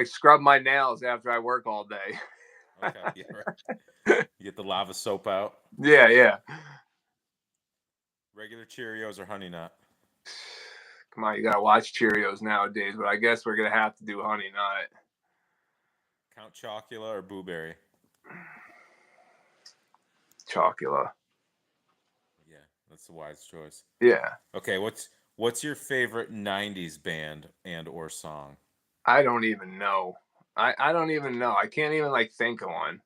Speaker 2: scrub my nails after I work all day.
Speaker 1: Okay, yeah, right. You get the lava soap out.
Speaker 2: Yeah.
Speaker 1: Regular Cheerios or Honey Nut?
Speaker 2: Come on, you gotta watch Cheerios nowadays, but I guess we're gonna have to do Honey Nut.
Speaker 1: Count Chocula or Boo Berry?
Speaker 2: Chocula.
Speaker 1: Yeah, that's the wise choice.
Speaker 2: Yeah.
Speaker 1: Okay, what's your favorite '90s band and or song?
Speaker 2: I don't even know. I don't even know. I can't even like think of one.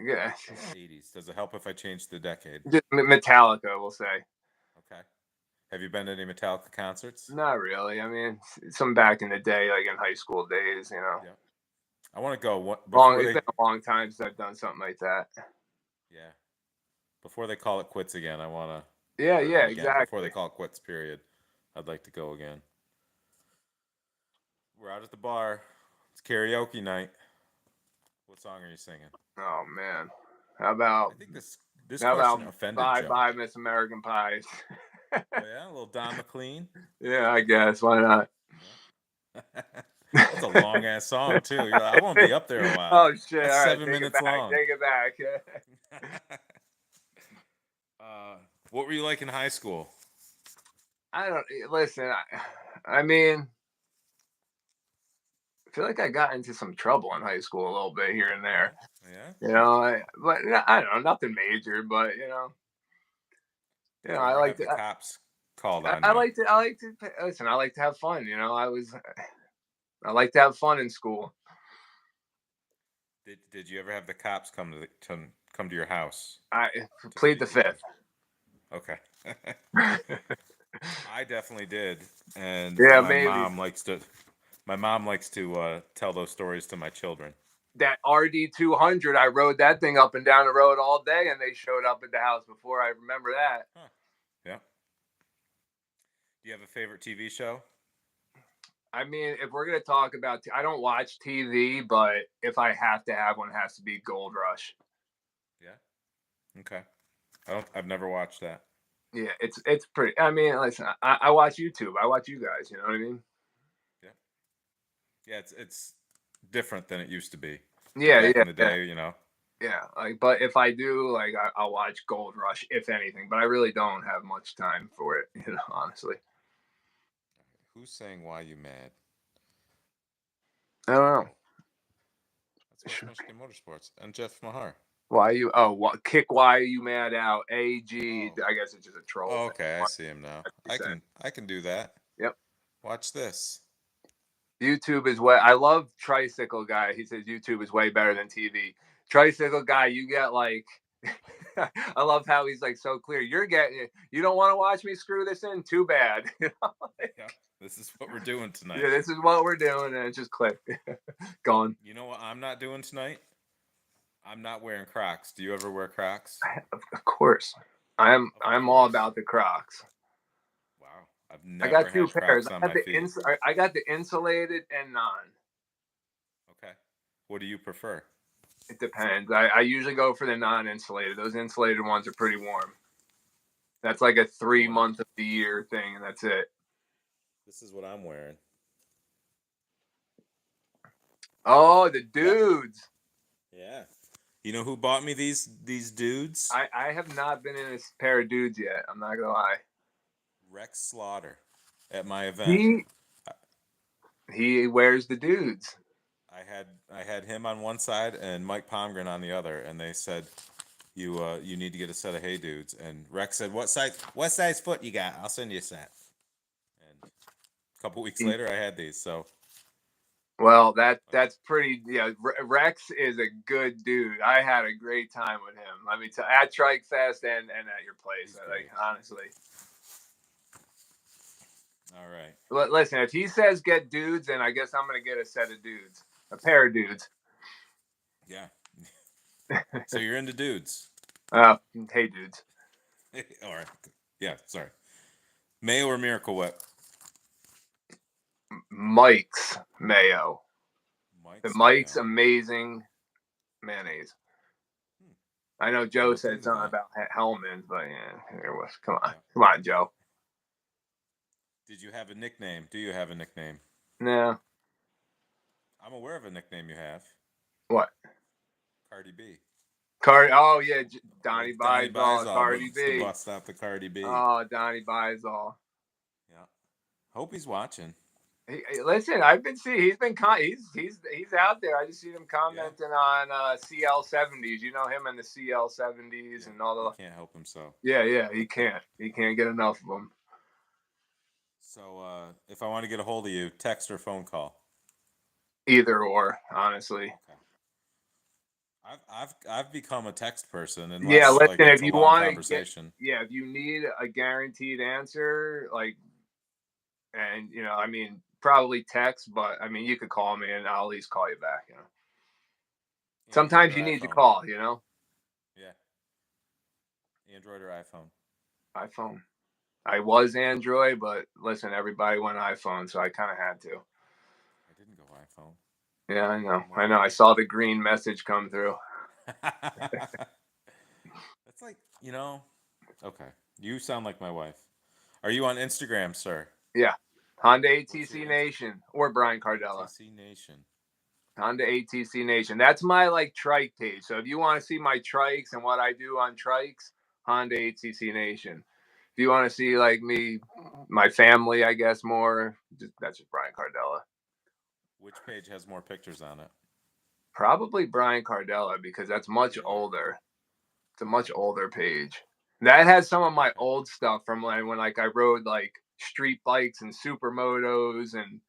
Speaker 2: Yeah,
Speaker 1: 80s. Does it help if I change the decade?
Speaker 2: just Metallica, we'll say.
Speaker 1: Okay. Have you been to any Metallica concerts?
Speaker 2: Not really. I mean, some back in the day, like in high school days,
Speaker 1: Yeah. I want to go
Speaker 2: Long.
Speaker 1: before
Speaker 2: It's
Speaker 1: they.
Speaker 2: been a long time since I've done something like that.
Speaker 1: Yeah. Before they call it quits again, I want
Speaker 2: Yeah,
Speaker 1: to, or
Speaker 2: yeah,
Speaker 1: not again. Before
Speaker 2: exactly.
Speaker 1: they call it quits, period. I'd like to go again. We're out at the bar. It's karaoke night. What song are you singing?
Speaker 2: Oh man, how
Speaker 1: I
Speaker 2: about
Speaker 1: think this
Speaker 2: how about
Speaker 1: question offended
Speaker 2: Bye
Speaker 1: Joe.
Speaker 2: Bye Miss American Pies?
Speaker 1: Oh yeah, a little Don McLean.
Speaker 2: Yeah, I guess why not?
Speaker 1: Yeah. That's a long ass song too. You're like, I won't be up there a while.
Speaker 2: Oh shit!
Speaker 1: That's
Speaker 2: All right,
Speaker 1: seven
Speaker 2: take it
Speaker 1: minutes
Speaker 2: back.
Speaker 1: long.
Speaker 2: Take it back.
Speaker 1: What were you like in high school?
Speaker 2: I don't listen. I mean, I feel like I got into some trouble in high school a little bit here and there.
Speaker 1: Yeah.
Speaker 2: But I don't know, nothing major. But
Speaker 1: Did you
Speaker 2: I
Speaker 1: ever
Speaker 2: like
Speaker 1: have
Speaker 2: to.
Speaker 1: the cops called on
Speaker 2: I
Speaker 1: you?
Speaker 2: like to. I like to listen. I like to have fun. I like to have fun in school.
Speaker 1: Did you ever have the cops come to your house
Speaker 2: I
Speaker 1: to
Speaker 2: plead the
Speaker 1: speak with you?
Speaker 2: fifth.
Speaker 1: Okay. I definitely did, and
Speaker 2: Yeah, maybe.
Speaker 1: my mom likes to tell those stories to my children.
Speaker 2: That RD 200, I rode that thing up and down the road all day, and they showed up at the house before. I remember that.
Speaker 1: Huh. Yeah. Do you have a favorite TV show?
Speaker 2: I mean, if we're gonna talk about, I don't watch TV, but if I have to have one, it has to be Gold Rush.
Speaker 1: Yeah. Okay. I've never watched that.
Speaker 2: Yeah, it's pretty. I mean, listen, I watch YouTube. I watch you guys. You know what I mean?
Speaker 1: Yeah. Yeah. It's different than it used to be. Like
Speaker 2: Yeah,
Speaker 1: back
Speaker 2: yeah,
Speaker 1: in the
Speaker 2: yeah,
Speaker 1: day, you know.
Speaker 2: yeah. Like, but if I do, like, I'll watch Gold Rush if anything. But I really don't have much time for it. Honestly.
Speaker 1: Who's saying why you mad?
Speaker 2: I don't know.
Speaker 1: That's West Michigan Motorsports and Jeff Mahar.
Speaker 2: Why you? Oh, what kick? Why are you mad out? AG.
Speaker 1: Oh.
Speaker 2: I guess it's just a troll
Speaker 1: Oh,
Speaker 2: thing.
Speaker 1: okay. I see him now.
Speaker 2: What they say.
Speaker 1: I can do that.
Speaker 2: Yep.
Speaker 1: Watch this.
Speaker 2: YouTube is way. I love Tricycle Guy. He says YouTube is way better than TV. Tricycle Guy, you get like. I love how he's like so clear. You're getting. You don't want to watch me screw this in. Too bad.
Speaker 1: Yeah. This is what we're doing tonight.
Speaker 2: Yeah, this is what we're doing, and it just clicked. Gone.
Speaker 1: You know what I'm not doing tonight? I'm not wearing Crocs. Do you ever wear Crocs?
Speaker 2: Of course, I'm.
Speaker 1: Of
Speaker 2: I'm all
Speaker 1: course.
Speaker 2: about the Crocs.
Speaker 1: Wow. I've
Speaker 2: I
Speaker 1: never
Speaker 2: got two
Speaker 1: had
Speaker 2: pairs.
Speaker 1: Crocs on my feet.
Speaker 2: I got the insulated and non.
Speaker 1: Okay. What do you prefer?
Speaker 2: It depends. I usually go for the non-insulated. Those insulated ones are pretty warm. That's like a 3 month of the year thing, and that's it.
Speaker 1: This is what I'm wearing.
Speaker 2: Oh, the
Speaker 1: That.
Speaker 2: dudes.
Speaker 1: Yeah. You know who bought me these dudes?
Speaker 2: I have not been in a pair of dudes yet. I'm not gonna lie.
Speaker 1: Rex Slaughter at my event.
Speaker 2: He he wears the dudes.
Speaker 1: I had him on one side and Mike Pomgren on the other, and they said you need to get a set of Hey Dudes. And Rex said, what size foot you got? I'll send you a set. And a couple weeks later, I had these. So
Speaker 2: Well, that's pretty. Yeah, Rex is a good dude. I had a great time with him. Let me tell at Trike Fest and at your place. Like honestly.
Speaker 1: All right.
Speaker 2: Listen, if he says get dudes, then I guess I'm gonna get a set of dudes, a pair of dudes.
Speaker 1: Yeah. So you're into dudes.
Speaker 2: Hey dudes.
Speaker 1: All right. Yeah. Sorry. Mayo or Miracle Whip?
Speaker 2: Mike's mayo. Mike's
Speaker 1: Mayo.
Speaker 2: amazing mayonnaise. I know Joe said something
Speaker 1: that.
Speaker 2: about Hellman's, but yeah, there was. Come on,
Speaker 1: Yeah.
Speaker 2: come on, Joe.
Speaker 1: Did you have a nickname? Do you have a nickname?
Speaker 2: No.
Speaker 1: I'm aware of a nickname you have.
Speaker 2: What?
Speaker 1: Cardi B.
Speaker 2: Oh yeah, Donnie Bizall, Cardi B.
Speaker 1: To bust out the Cardi B.
Speaker 2: Oh, Donnie Bizall.
Speaker 1: Yeah. Hope he's watching.
Speaker 2: Listen, I've been seeing. He's out there. I just see him commenting on CL70s. You know him and the CL70s and all the.
Speaker 1: He can't help himself.
Speaker 2: Yeah, he can't. He can't get enough of them.
Speaker 1: So, if I want to get a hold of you, text or phone call?
Speaker 2: Either or, honestly.
Speaker 1: Okay. I've become a text person
Speaker 2: Yeah,
Speaker 1: unless
Speaker 2: listen,
Speaker 1: like
Speaker 2: if
Speaker 1: it's a
Speaker 2: you
Speaker 1: long
Speaker 2: want to get,
Speaker 1: conversation.
Speaker 2: yeah, if you need a guaranteed answer, like, and I mean, probably text, but I mean, you could call me and I'll at least call you back.
Speaker 1: Android
Speaker 2: Sometimes
Speaker 1: or
Speaker 2: you need to
Speaker 1: iPhone?
Speaker 2: call.
Speaker 1: Yeah, Android or iPhone?
Speaker 2: iPhone. I was Android, but listen, everybody went iPhone, so I kind of had to.
Speaker 1: I didn't go iPhone.
Speaker 2: Yeah, I know.
Speaker 1: I'm
Speaker 2: I
Speaker 1: like
Speaker 2: know. I saw the green message come through.
Speaker 1: That's like, okay. You sound like my wife. Are you on Instagram, sir?
Speaker 2: Yeah. Honda
Speaker 1: What's your
Speaker 2: ATC Nation or Brian Cardella.
Speaker 1: ATC Nation?
Speaker 2: Honda ATC Nation. That's my trike page. So if you want to see my trikes and what I do on trikes, Honda ATC Nation. If you want to see like me, my family, I guess more, that's just Brian Cardella.
Speaker 1: Which page has more pictures on it?
Speaker 2: Probably Brian Cardella because that's much
Speaker 1: Really?
Speaker 2: older. It's a much older page. That has some of my
Speaker 1: Okay.
Speaker 2: old stuff from when I rode like street bikes and supermotos, and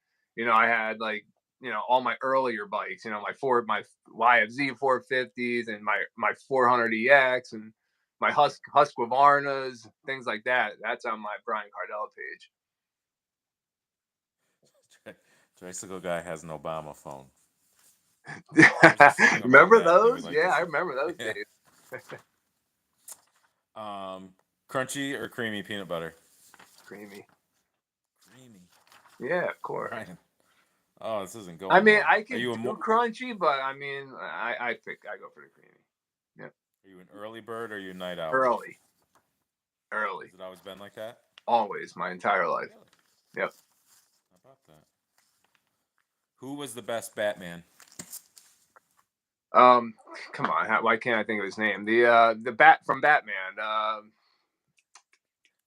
Speaker 2: I had like all my earlier bikes. My YFZ 450s and my 400 EX and my Husqvarnas, things like that. That's on my Brian Cardella page.
Speaker 1: Tricycle guy has an Obama phone. I was just thinking about
Speaker 2: Remember
Speaker 1: that. Maybe
Speaker 2: those?
Speaker 1: like
Speaker 2: Yeah, I
Speaker 1: this.
Speaker 2: remember those
Speaker 1: Yeah.
Speaker 2: days.
Speaker 1: Crunchy or creamy peanut butter?
Speaker 2: Creamy.
Speaker 1: Creamy.
Speaker 2: Yeah, of course.
Speaker 1: Brian. Oh, this isn't
Speaker 2: I
Speaker 1: going
Speaker 2: mean,
Speaker 1: well.
Speaker 2: I
Speaker 1: Are
Speaker 2: could
Speaker 1: you
Speaker 2: do crunchy, but I mean, I go for the creamy. Yeah,
Speaker 1: are you an early bird or are you a night owl?
Speaker 2: early, early,
Speaker 1: Has it always been like that?
Speaker 2: always, my entire life.
Speaker 1: Really?
Speaker 2: Yep.
Speaker 1: How about that? Who was the best Batman?
Speaker 2: Um, Come on, why can't I think of his name? The bat from Batman.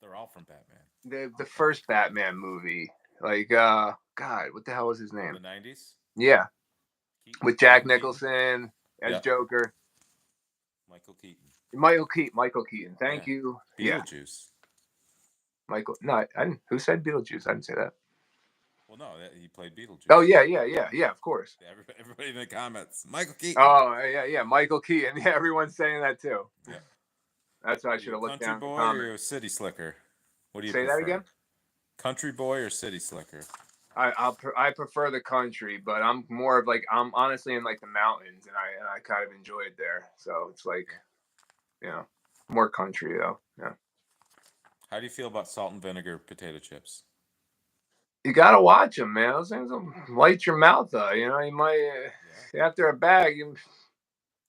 Speaker 1: They're all from Batman.
Speaker 2: The first Batman movie. Like, God, what the hell was his
Speaker 1: From
Speaker 2: name?
Speaker 1: the 90s?
Speaker 2: Yeah,
Speaker 1: Keaton?
Speaker 2: with Jack
Speaker 1: Michael Keaton?
Speaker 2: Nicholson as
Speaker 1: Yep.
Speaker 2: Joker.
Speaker 1: Michael Keaton.
Speaker 2: Michael Keaton.
Speaker 1: Yeah.
Speaker 2: Thank you. Yeah,
Speaker 1: Beetlejuice.
Speaker 2: Michael. No, I didn't. Who said Beetlejuice? I didn't say that.
Speaker 1: Well, no, he played Beetlejuice.
Speaker 2: Oh yeah. Of course.
Speaker 1: Yeah, everybody in the comments. Michael Keaton.
Speaker 2: Oh yeah. Michael Keaton. Yeah, everyone's saying that too.
Speaker 1: Yep.
Speaker 2: That's what I
Speaker 1: Are you
Speaker 2: should
Speaker 1: a
Speaker 2: have looked
Speaker 1: country
Speaker 2: down in the
Speaker 1: boy or are
Speaker 2: comments.
Speaker 1: you a city slicker? What do you
Speaker 2: Say that
Speaker 1: prefer?
Speaker 2: again.
Speaker 1: Country boy or city slicker?
Speaker 2: I prefer the country, but I'm more of like I'm honestly in like the mountains, and I kind of enjoy it there. So it's like more country though. Yeah,
Speaker 1: How do you feel about salt and vinegar potato chips?
Speaker 2: you gotta watch them, man. Those things will light your mouth though. You might
Speaker 1: Yeah.
Speaker 2: after a bag,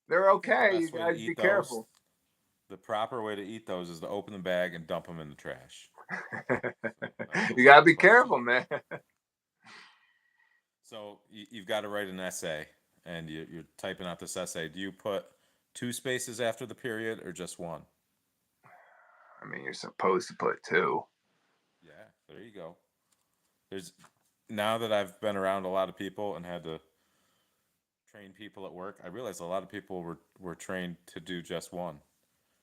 Speaker 2: they're
Speaker 1: I think the
Speaker 2: okay. You
Speaker 1: best way to
Speaker 2: gotta be
Speaker 1: eat those,
Speaker 2: careful.
Speaker 1: the proper way to eat those is to open the bag and dump them in the trash. So that
Speaker 2: You
Speaker 1: was a
Speaker 2: gotta
Speaker 1: good
Speaker 2: be
Speaker 1: question.
Speaker 2: careful, man.
Speaker 1: So you've got to write an essay and you're typing out this essay. Do you put two spaces after the period or just one?
Speaker 2: I mean, you're supposed to put two.
Speaker 1: Yeah, there you go. There's now that I've been around a lot of people and had to train people at work, I realize a lot of people were trained to do just one.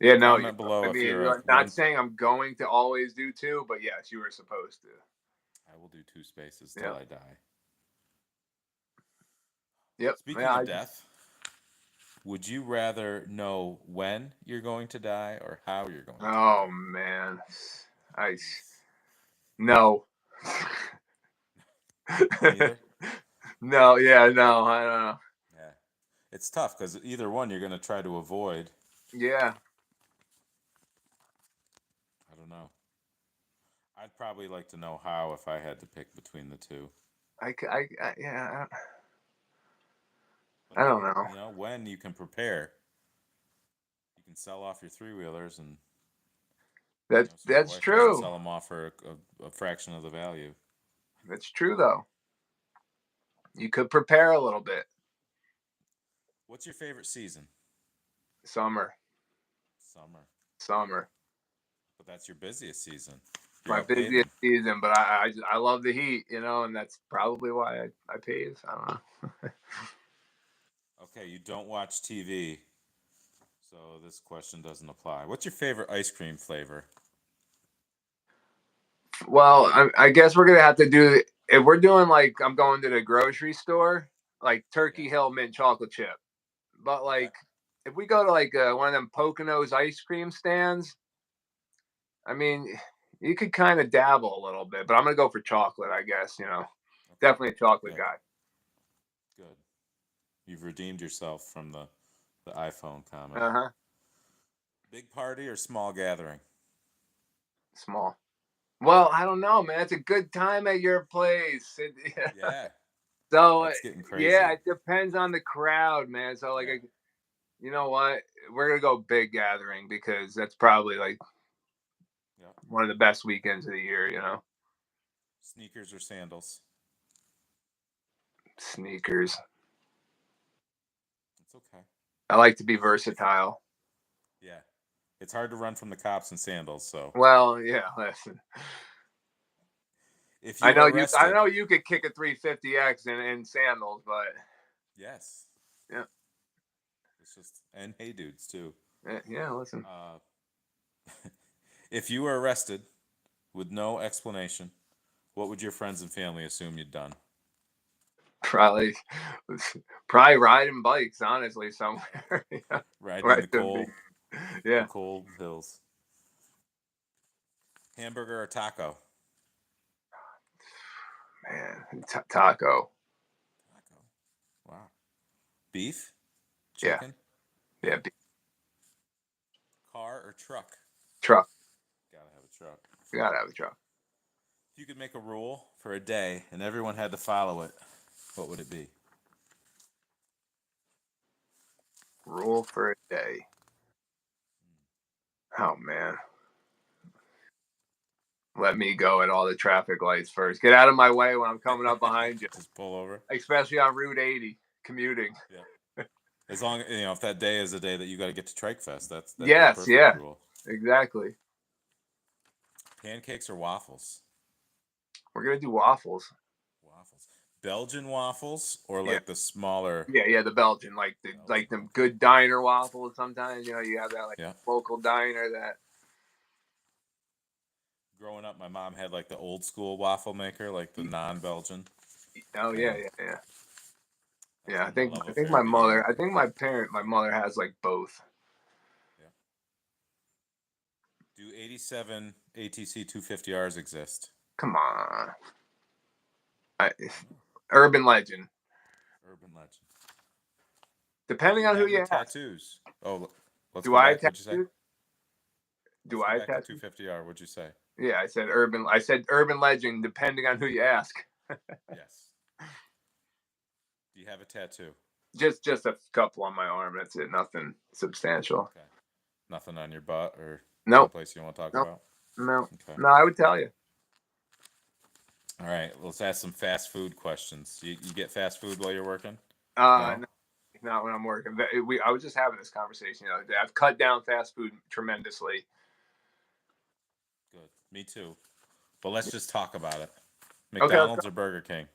Speaker 2: Yeah, no.
Speaker 1: Comment below
Speaker 2: I
Speaker 1: if
Speaker 2: mean,
Speaker 1: you're a
Speaker 2: not
Speaker 1: one.
Speaker 2: saying I'm going to always do two, but yes, you were supposed to.
Speaker 1: I will do two spaces till
Speaker 2: Yep.
Speaker 1: I die.
Speaker 2: Yep.
Speaker 1: Speaking
Speaker 2: Yeah.
Speaker 1: of death, would you rather know when you're going to die or how you're going to
Speaker 2: Oh
Speaker 1: die?
Speaker 2: man, I
Speaker 1: Jeez.
Speaker 2: no.
Speaker 1: Neither?
Speaker 2: No, yeah, no, I don't know.
Speaker 1: Yeah. It's tough because either one you're going to try to avoid.
Speaker 2: Yeah,
Speaker 1: I don't know. I'd probably like to know how if I had to pick between the two.
Speaker 2: yeah,
Speaker 1: But
Speaker 2: I don't know.
Speaker 1: when you can prepare, you can sell off your three wheelers, and so my
Speaker 2: That's
Speaker 1: wife doesn't
Speaker 2: true.
Speaker 1: sell them off for a fraction of the value.
Speaker 2: That's true though. You could prepare a little bit.
Speaker 1: What's your favorite season?
Speaker 2: Summer,
Speaker 1: Summer.
Speaker 2: summer,
Speaker 1: But that's your busiest season. You're
Speaker 2: my
Speaker 1: out
Speaker 2: busiest
Speaker 1: paving.
Speaker 2: season, but I love the heat, and that's probably why I pave. I don't know.
Speaker 1: Okay, you don't watch TV, so this question doesn't apply. What's your favorite ice cream flavor?
Speaker 2: Well, I guess we're gonna have to do if we're doing like I'm going to the grocery store, like
Speaker 1: Yeah.
Speaker 2: Turkey Hill mint chocolate chip. But
Speaker 1: Okay.
Speaker 2: like if we go to like one of them Poconos ice cream stands, I mean, you could kind of dabble a little bit, but I'm gonna go for chocolate, I guess.
Speaker 3: Okay.
Speaker 2: Definitely a chocolate
Speaker 3: Good.
Speaker 2: guy.
Speaker 3: Good. You've redeemed yourself from the iPhone comment.
Speaker 2: Uh-huh.
Speaker 3: Big party or small gathering?
Speaker 2: Small. Well, I don't know, man. It's a good time at your place.
Speaker 3: Yeah.
Speaker 2: So
Speaker 3: That's getting
Speaker 2: yeah,
Speaker 3: crazy.
Speaker 2: it depends on the crowd, man. So like,
Speaker 3: Yeah.
Speaker 2: you know what? We're gonna go big gathering because that's probably like
Speaker 3: Yeah.
Speaker 2: one of the best weekends of the year.
Speaker 3: Sneakers or sandals?
Speaker 2: Sneakers.
Speaker 3: It's okay.
Speaker 2: I like to be
Speaker 3: If
Speaker 2: versatile.
Speaker 3: yeah, it's hard to run from the cops in sandals. So
Speaker 2: Well, yeah. Listen,
Speaker 3: if
Speaker 2: I
Speaker 3: you
Speaker 2: know
Speaker 3: are
Speaker 2: you. I
Speaker 3: arrested,
Speaker 2: know you could kick a 350X in sandals, but
Speaker 3: yes,
Speaker 2: yeah,
Speaker 3: it's just and hey dudes too.
Speaker 2: yeah. Listen,
Speaker 3: Uh, if you were arrested with no explanation, what would your friends and family assume you'd done?
Speaker 2: probably, probably riding bikes. Honestly, somewhere. Yeah,
Speaker 3: Riding
Speaker 2: where
Speaker 3: in
Speaker 2: I
Speaker 3: the
Speaker 2: should be.
Speaker 3: cold, the
Speaker 2: Yeah,
Speaker 3: cold hills. Hamburger or taco?
Speaker 2: man. Taco.
Speaker 3: Taco. Wow. Beef?
Speaker 2: Yeah,
Speaker 3: Chicken?
Speaker 2: yeah.
Speaker 3: Yeah. Car or truck?
Speaker 2: Truck.
Speaker 3: Gotta have a truck.
Speaker 2: You gotta have a truck.
Speaker 3: If you could make a rule for a day and everyone had to follow it, what would it be?
Speaker 2: Rule for a day. Oh man. Let me go at all the traffic lights first. Get out of my way when I'm coming up behind you,
Speaker 3: Just pull over.
Speaker 2: especially on Route 80 commuting.
Speaker 3: Yeah. As long if that day is a day that you got to get to Trike Fest, that'd be a
Speaker 2: Yes,
Speaker 3: perfect
Speaker 2: yeah,
Speaker 3: rule.
Speaker 2: exactly.
Speaker 3: Pancakes or waffles?
Speaker 2: We're gonna do waffles.
Speaker 3: Waffles. Belgian waffles or
Speaker 2: Yeah,
Speaker 3: like the smaller
Speaker 2: yeah. The Belgian, like the
Speaker 3: Belgian.
Speaker 2: them
Speaker 3: Okay.
Speaker 2: good diner waffles. Sometimes you have that like
Speaker 3: Yeah.
Speaker 2: local diner that.
Speaker 3: Growing up, my mom had like the old school waffle maker, like the non-Belgian,
Speaker 2: Oh yeah,
Speaker 3: and
Speaker 2: yeah.
Speaker 3: that's
Speaker 2: Yeah, I
Speaker 3: where my
Speaker 2: think
Speaker 3: love
Speaker 2: I think
Speaker 3: affair
Speaker 2: my
Speaker 3: began.
Speaker 2: mother. I think my mother has like both.
Speaker 3: Yeah. Do 87 ATC 250Rs exist?
Speaker 2: Come on, I,
Speaker 3: I don't know.
Speaker 2: urban legend.
Speaker 3: Urban legend. Do
Speaker 2: Depending
Speaker 3: you
Speaker 2: on who
Speaker 3: have the
Speaker 2: you ask.
Speaker 3: tattoos? Oh, let's
Speaker 2: Do
Speaker 3: go
Speaker 2: I
Speaker 3: back. What'd you say?
Speaker 2: tattoo?
Speaker 3: Let's
Speaker 2: Do
Speaker 3: go
Speaker 2: I
Speaker 3: back to
Speaker 2: tattoo?
Speaker 3: 250R. What'd you say?
Speaker 2: Yeah, I said urban. I said urban legend. Depending on who you ask.
Speaker 3: Yes. Do you have a tattoo?
Speaker 2: Just a couple on my arm. That's it. Nothing substantial.
Speaker 3: Okay. Nothing on your butt or
Speaker 2: Nope.
Speaker 3: someplace you want to talk
Speaker 2: Nope.
Speaker 3: about?
Speaker 2: No.
Speaker 3: Okay.
Speaker 2: No. I would tell you.
Speaker 3: All right. Let's ask some fast food questions. You get fast food while you're working? No?
Speaker 2: No, not when I'm working. I was just having this conversation the other day. I've cut down fast food tremendously.
Speaker 3: Good. Me too. But let's just talk about it.
Speaker 2: Okay, let's
Speaker 3: McDonald's
Speaker 2: go.
Speaker 3: or Burger King?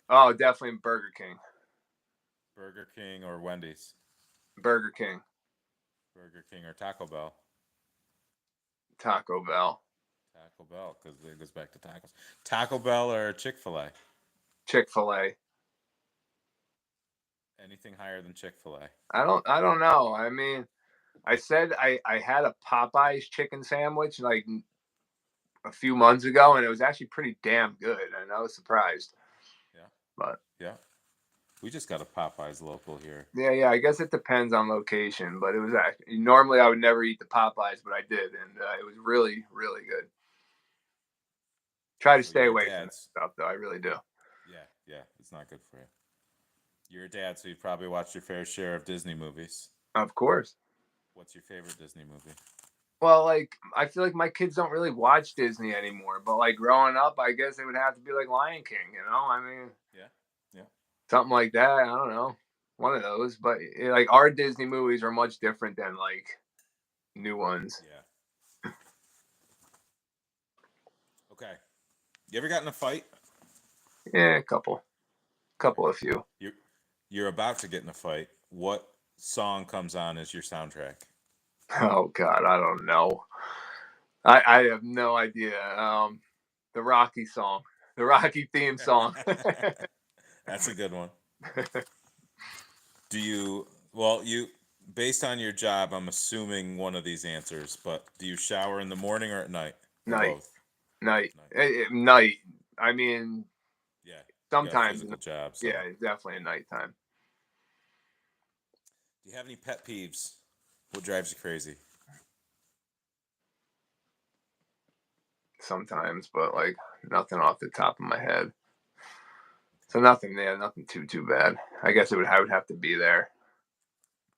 Speaker 2: Oh, definitely Burger King.
Speaker 3: Burger King or Wendy's?
Speaker 2: Burger King.
Speaker 3: Burger King or Taco Bell?
Speaker 2: Taco Bell.
Speaker 3: Taco Bell, because it goes back to tacos. Taco Bell or Chick-fil-A?
Speaker 2: Chick-fil-A.
Speaker 3: Anything higher than Chick-fil-A?
Speaker 2: I don't know. I mean, I said I had a Popeyes chicken sandwich like a few months ago, and it was actually pretty damn good. And I was surprised.
Speaker 3: Yeah.
Speaker 2: But
Speaker 3: Yeah. We just got a Popeyes local here.
Speaker 2: yeah. I guess it depends on location, but it was actually normally I would never eat the Popeyes, but I did, and it was really, really good. Try to
Speaker 3: So
Speaker 2: stay
Speaker 3: you're a
Speaker 2: away from
Speaker 3: dad.
Speaker 2: that stuff, though. I really do.
Speaker 3: Yeah. It's not good for you. You're a dad, so you've probably watched your fair share of Disney movies.
Speaker 2: Of course.
Speaker 3: What's your favorite Disney movie?
Speaker 2: Well, like I feel like my kids don't really watch Disney anymore, but like growing up, I guess it would have to be like Lion King. I mean,
Speaker 3: Yeah. Yeah.
Speaker 2: something like that. I don't know, one of those. But like our Disney movies are much different than like new ones.
Speaker 3: Yeah. Okay. You ever got in a fight?
Speaker 2: Yeah, a couple, a few.
Speaker 3: You're about to get in a fight. What song comes on as your soundtrack?
Speaker 2: Oh God, I don't know. I have no idea. The Rocky song, the Rocky theme song.
Speaker 3: That's a good one. Do you? Well, you based on your job, I'm assuming one of these answers, but do you shower in the morning or at night? Or
Speaker 2: Night.
Speaker 3: both?
Speaker 2: Night.
Speaker 3: Night.
Speaker 2: Night. I mean,
Speaker 3: Yeah. You got a
Speaker 2: sometimes.
Speaker 3: physical job, so.
Speaker 2: Yeah, definitely at nighttime.
Speaker 3: Do you have any pet peeves? What drives you crazy?
Speaker 2: Sometimes, but like nothing off the top of my head. So nothing there, nothing too bad. I guess I would have to be there.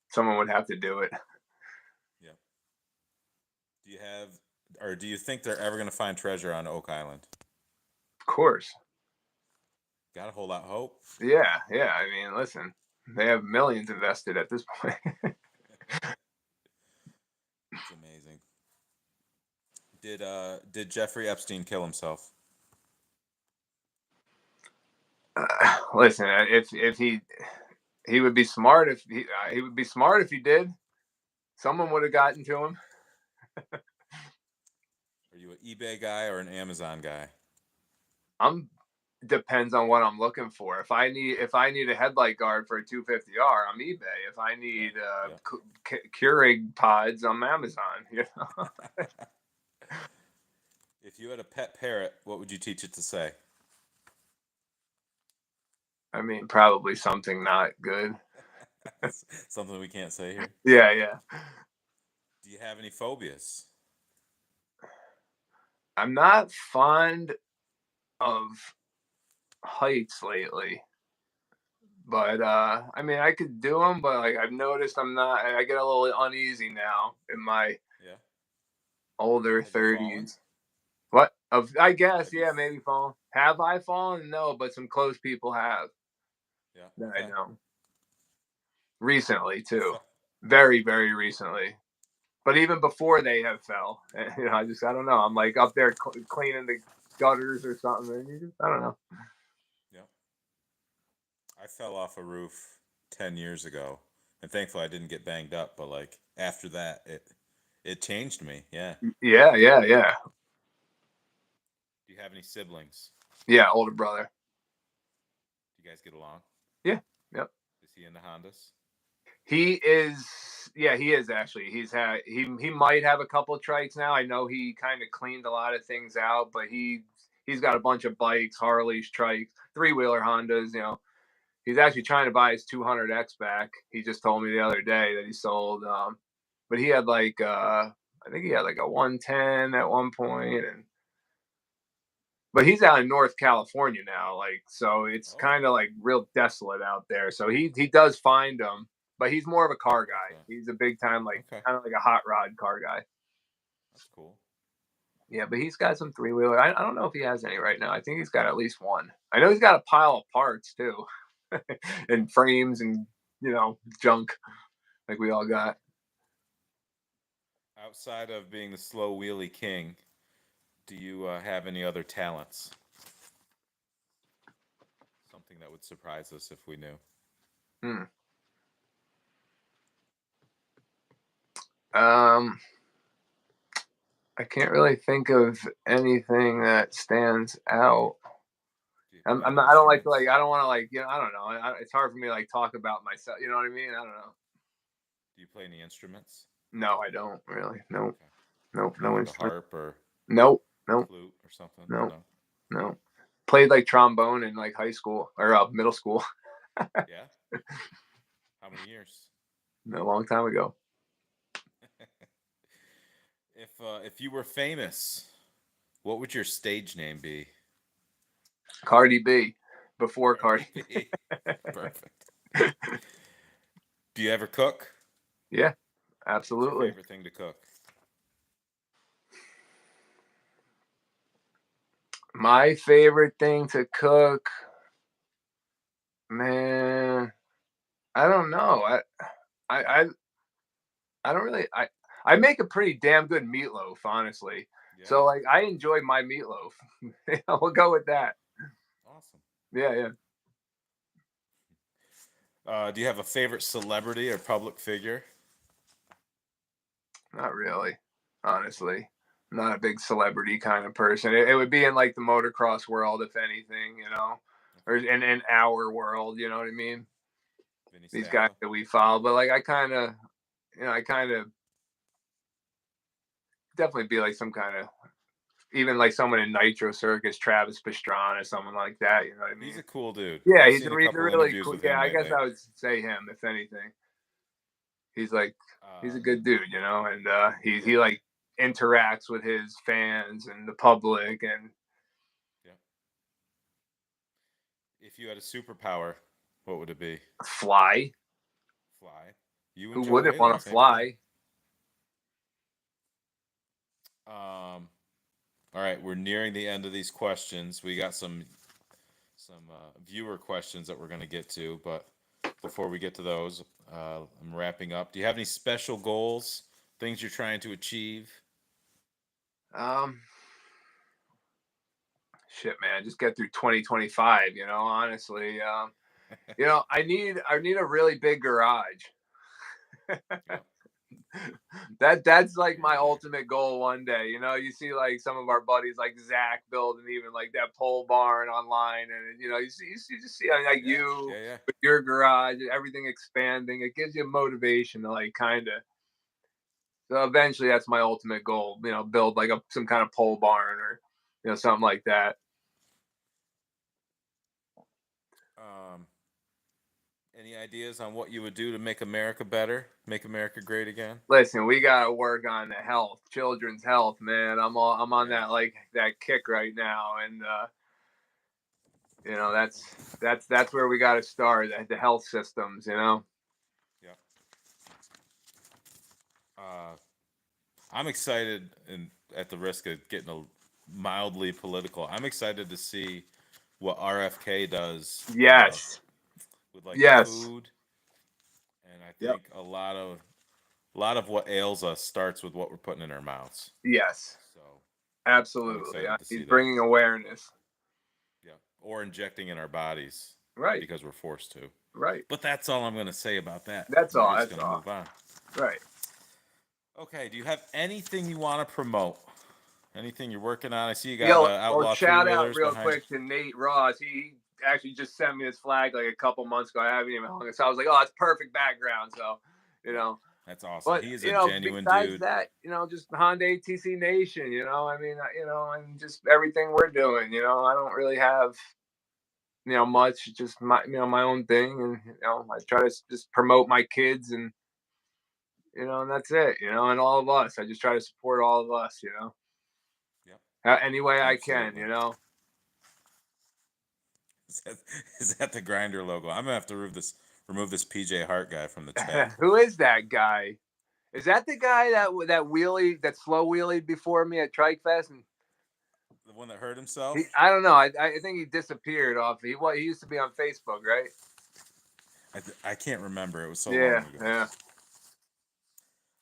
Speaker 2: Someone would have to do it.
Speaker 3: Yeah. Do you have, or do you think they're ever going to find treasure on Oak Island?
Speaker 2: Of course.
Speaker 3: Got a whole lot of hope.
Speaker 2: Yeah. I mean, listen, they have millions invested at this point.
Speaker 3: It's amazing. Did Jeffrey Epstein kill himself?
Speaker 2: Listen, if he would be smart if he would be smart if he did. Someone would have gotten to him.
Speaker 3: Are you an eBay guy or an Amazon guy?
Speaker 2: Depends on what I'm looking for. If I need a headlight guard for a 250R, I'm eBay. If I need Keurig pods, I'm Amazon. You know.
Speaker 3: If you had a pet parrot, what would you teach it to say?
Speaker 2: I mean, probably something not good.
Speaker 3: Something we can't say here.
Speaker 2: Yeah.
Speaker 3: Do you have any phobias?
Speaker 2: I'm not fond of heights lately, but I mean, I could do them, but like I've noticed, I get a little uneasy now in my older 30s. What? I guess, yeah, maybe fallen. Have I fallen? No, but some close people have.
Speaker 3: Yeah.
Speaker 2: That I know. Recently too, very, very recently. But even before they have fell, you know, I don't know. I'm like up there cleaning the gutters or something, and I don't know.
Speaker 3: Yeah. I fell off a roof 10 years ago, and thankfully I didn't get banged up. But like after that, it changed me. Yeah.
Speaker 2: Yeah.
Speaker 3: Do you have any siblings?
Speaker 2: Yeah, older brother.
Speaker 3: Do you guys get along?
Speaker 2: Yeah. Yep.
Speaker 3: Is he into Hondas?
Speaker 2: He is. Yeah, he is actually. He might have a couple of trikes now. I know he kind of cleaned a lot of things out, but he's got a bunch of bikes, Harleys, trikes, 3-wheeler Hondas. You know, he's actually trying to buy his 200X back. He just told me the other day that he sold. But he had like I think he had like a 110 at one point, but he's out in North California now, like, so it's kind of like real desolate out there. So he does find them, but he's more of a car guy. Okay. He's a big time, like kind of like a hot rod car guy.
Speaker 3: That's cool.
Speaker 2: Yeah, but he's got some 3-wheeler. I don't know if he has any right now. I think he's got at least one. I know he's got a pile of parts too, and frames and junk, like we all got.
Speaker 3: Outside of being the slow wheelie king, do you have any other talents? Something that would surprise us if we knew.
Speaker 2: I can't really think of anything that stands out. I don't like to I don't want to I don't know. It's hard for me to like talk about myself. You know what I mean? I don't know.
Speaker 3: Do you play any instruments?
Speaker 2: No, I don't really. Nope. Okay. Nope. No
Speaker 3: like
Speaker 2: instrument.
Speaker 3: A harp or
Speaker 2: nope.
Speaker 3: Flute or something?
Speaker 2: No. Played like trombone in like high school or middle school.
Speaker 3: Yeah. How many years?
Speaker 2: A long time ago.
Speaker 3: If you were famous, what would your stage name be?
Speaker 2: Cardi B. Before Cardi
Speaker 3: B. Perfect. Do you ever cook?
Speaker 2: Yeah, absolutely.
Speaker 3: What's your favorite thing to cook?
Speaker 2: My favorite thing to cook, man, I don't know. I don't really. I make a pretty damn good meatloaf, honestly. Yeah. So like, I enjoy my meatloaf. We'll go with that.
Speaker 3: Awesome.
Speaker 2: Yeah.
Speaker 3: Do you have a favorite celebrity or public figure?
Speaker 2: Not really, honestly. I'm not a big celebrity kind of person. It would be in like the motocross world, if anything, or in our world, you know what I mean? These guys that we follow, but like I kind of I kind of definitely be like some kind of, even like someone in Nitro Circus, Travis Pastrana, or someone like that. You know what I mean?
Speaker 3: He's a cool dude.
Speaker 2: Yeah,
Speaker 3: I've
Speaker 2: he's
Speaker 3: seen
Speaker 2: a,
Speaker 3: a
Speaker 2: he's a
Speaker 3: couple
Speaker 2: really
Speaker 3: interviews
Speaker 2: cool.
Speaker 3: with
Speaker 2: Yeah,
Speaker 3: him
Speaker 2: I guess
Speaker 3: lately.
Speaker 2: I would say him if anything. He's like, he's
Speaker 3: Uh,
Speaker 2: a good dude, and he like interacts with his fans and the public, and
Speaker 3: yeah. If you had a superpower, what would it be?
Speaker 2: fly.
Speaker 3: Fly. You and
Speaker 2: Who
Speaker 3: Joe
Speaker 2: wouldn't
Speaker 3: Whalen,
Speaker 2: want to
Speaker 3: same thing.
Speaker 2: fly?
Speaker 3: All right, we're nearing the end of these questions. We got some viewer questions that we're going to get to, but before we get to those, I'm wrapping up. Do you have any special goals, things you're trying to achieve?
Speaker 2: Shit, man, just get through 2025. Honestly, I need a really big garage.
Speaker 3: Yeah.
Speaker 2: That's like
Speaker 3: Here
Speaker 2: my
Speaker 3: and there.
Speaker 2: ultimate goal one day. You see like some of our buddies like Zach building even like that pole barn online, and you just see like
Speaker 3: Yeah,
Speaker 2: you
Speaker 3: yeah.
Speaker 2: with your garage, everything expanding. It gives you motivation to like kind of. So eventually, that's my ultimate goal. Build like some kind of pole barn or something like that.
Speaker 3: Any ideas on what you would do to make America better, make America great again?
Speaker 2: Listen, we gotta work on the health, children's health, man. I'm on
Speaker 3: Yeah.
Speaker 2: that like that kick right now, and that's where we got to start the health systems.
Speaker 3: Yeah. I'm excited, and at the risk of getting mildly political, I'm excited to see what RFK does.
Speaker 2: Yes.
Speaker 3: With like
Speaker 2: Yes.
Speaker 3: food, and I
Speaker 2: Yep.
Speaker 3: think a lot of what ails us starts with what we're putting in our mouths.
Speaker 2: Yes.
Speaker 3: So I'm
Speaker 2: Absolutely.
Speaker 3: excited to see
Speaker 2: He's
Speaker 3: that.
Speaker 2: bringing awareness.
Speaker 3: Yeah, or injecting in our bodies,
Speaker 2: Right.
Speaker 3: because we're forced to.
Speaker 2: Right.
Speaker 3: But that's all I'm going to say about that.
Speaker 2: That's
Speaker 3: We're
Speaker 2: all.
Speaker 3: just
Speaker 2: That's
Speaker 3: going to
Speaker 2: all.
Speaker 3: move on.
Speaker 2: Right.
Speaker 3: Okay. Do you have anything you want to promote? Anything you're working on? I see you got
Speaker 2: Yo,
Speaker 3: Outlaw Three
Speaker 2: shout out
Speaker 3: Wheelers
Speaker 2: real
Speaker 3: behind you.
Speaker 2: quick to Nate Ross. He actually just sent me his flag like a couple months ago. I haven't even hung it. So I was like, oh, it's perfect background. So,
Speaker 3: That's awesome.
Speaker 2: But
Speaker 3: He is a genuine
Speaker 2: besides
Speaker 3: dude.
Speaker 2: that, just Honda ATC Nation. I mean, and just everything we're doing. I don't really have much. Just my own thing, and I try to just promote my kids, and and that's it. And all of us. I just try to support all of us.
Speaker 3: Yep.
Speaker 2: Any way I can.
Speaker 3: Absolutely. Is that the Grinder logo? I'm gonna have to remove this PJ Hart guy from the chat.
Speaker 2: Who is that guy? Is that the guy that slow wheelie before me at Trike Fest? And
Speaker 3: The one that hurt himself?
Speaker 2: I don't know. I think he disappeared off. He used to be on Facebook, right?
Speaker 3: I can't remember. It was so long
Speaker 2: Yeah,
Speaker 3: ago.
Speaker 2: yeah.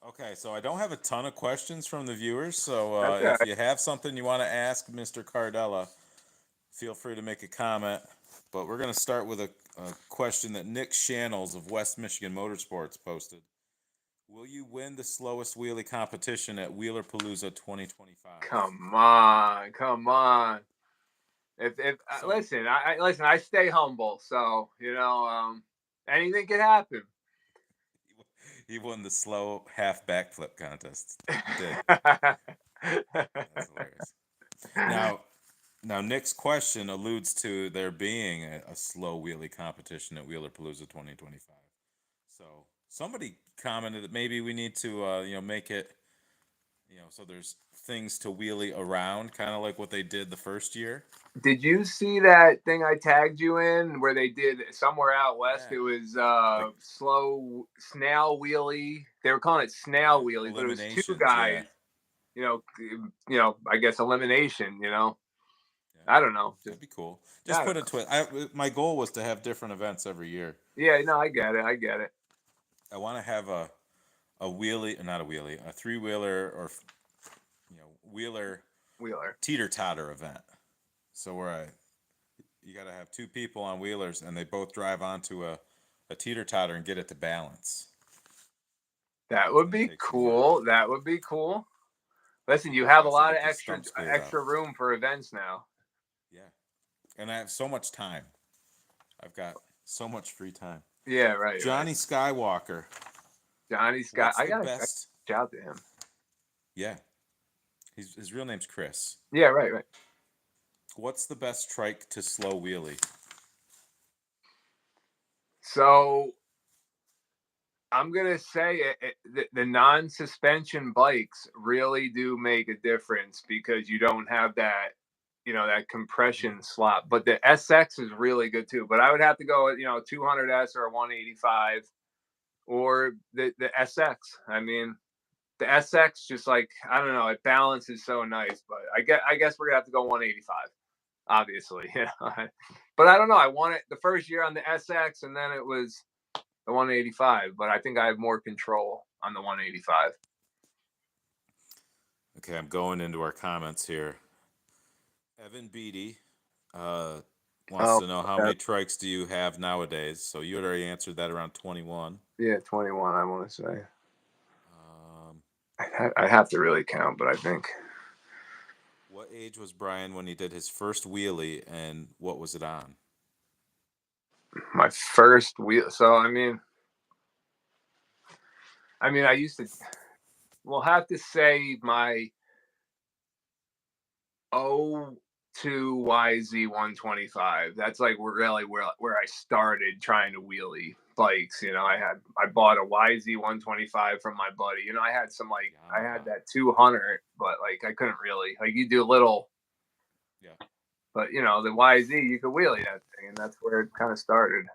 Speaker 3: Okay, so I don't have a ton of questions from the viewers. So
Speaker 2: That's all
Speaker 3: if
Speaker 2: right.
Speaker 3: you have something you want to ask Mr. Cardella, feel free to make a comment. But we're going to start with a question that Nick Shannels of West Michigan Motorsports posted. Will you win the slowest wheelie competition at Wheelerpalooza 2025?
Speaker 2: Come on, come on. If
Speaker 3: So,
Speaker 2: listen, I stay humble, so anything can happen.
Speaker 3: he won the slow half backflip contest. He did. That's hilarious. Now, Nick's question alludes to there being a slow wheelie competition at Wheelerpalooza 2025. So somebody commented that maybe we need to, make it, so there's things to wheelie around, kind of like what they did the first year.
Speaker 2: Did you see that thing I tagged you in where they did somewhere out west?
Speaker 3: Yeah.
Speaker 2: It was slow snail wheelie. They were calling it snail wheelies, but it was two guys.
Speaker 3: Yeah.
Speaker 2: I guess elimination.
Speaker 3: Yeah.
Speaker 2: I don't know.
Speaker 3: That'd be cool. Just put it to it. My goal was to have different events every year.
Speaker 2: Yeah, no, I get it.
Speaker 3: I want to have a wheelie, not a wheelie, a three-wheeler or wheeler teeter-totter event. So where you got to have two people on wheelers and they both drive onto a teeter-totter and get it to balance.
Speaker 2: That would be cool. That would be cool. Listen, you have a lot of extra room for events now.
Speaker 3: Yeah. And I have so much time. I've got so much free time.
Speaker 2: Yeah, right.
Speaker 3: Johnny Skywalker
Speaker 2: Johnny Scott.
Speaker 3: What's
Speaker 2: I
Speaker 3: the
Speaker 2: gotta
Speaker 3: best?
Speaker 2: reach out to him.
Speaker 3: Yeah, his real name's Chris.
Speaker 2: Yeah, right.
Speaker 3: What's the best trike to slow wheelie?
Speaker 2: So I'm gonna say the non-suspension bikes really do make a difference because you don't have that, that compression slot. But the SX is really good too. But I would have to go with 200S or a 185 or the SX. I mean, the SX just like I don't know, it balances so nice. But I guess we're gonna have to go 185, obviously. But I don't know. I won it the first year on the SX, and then it was the 185, but I think I have more control on the 185.
Speaker 3: Okay, I'm going into our comments here. Evan Beatty wants to know how many trikes do you have nowadays? So you had already answered that around 21.
Speaker 2: Yeah, 21, I want to say.
Speaker 3: Um,
Speaker 2: I have to really count, but I think.
Speaker 3: What age was Brian when he did his first wheelie, and what was it on?
Speaker 2: My first wheel. So, I used to, we'll have to say my 02 YZ 125. That's like really where I started trying to wheelie bikes. I bought a YZ 125 from my buddy. I had some I had that 200, but I couldn't really you do a little.
Speaker 3: Yeah.
Speaker 2: But the YZ you could wheelie that thing, and that's where it kind of started.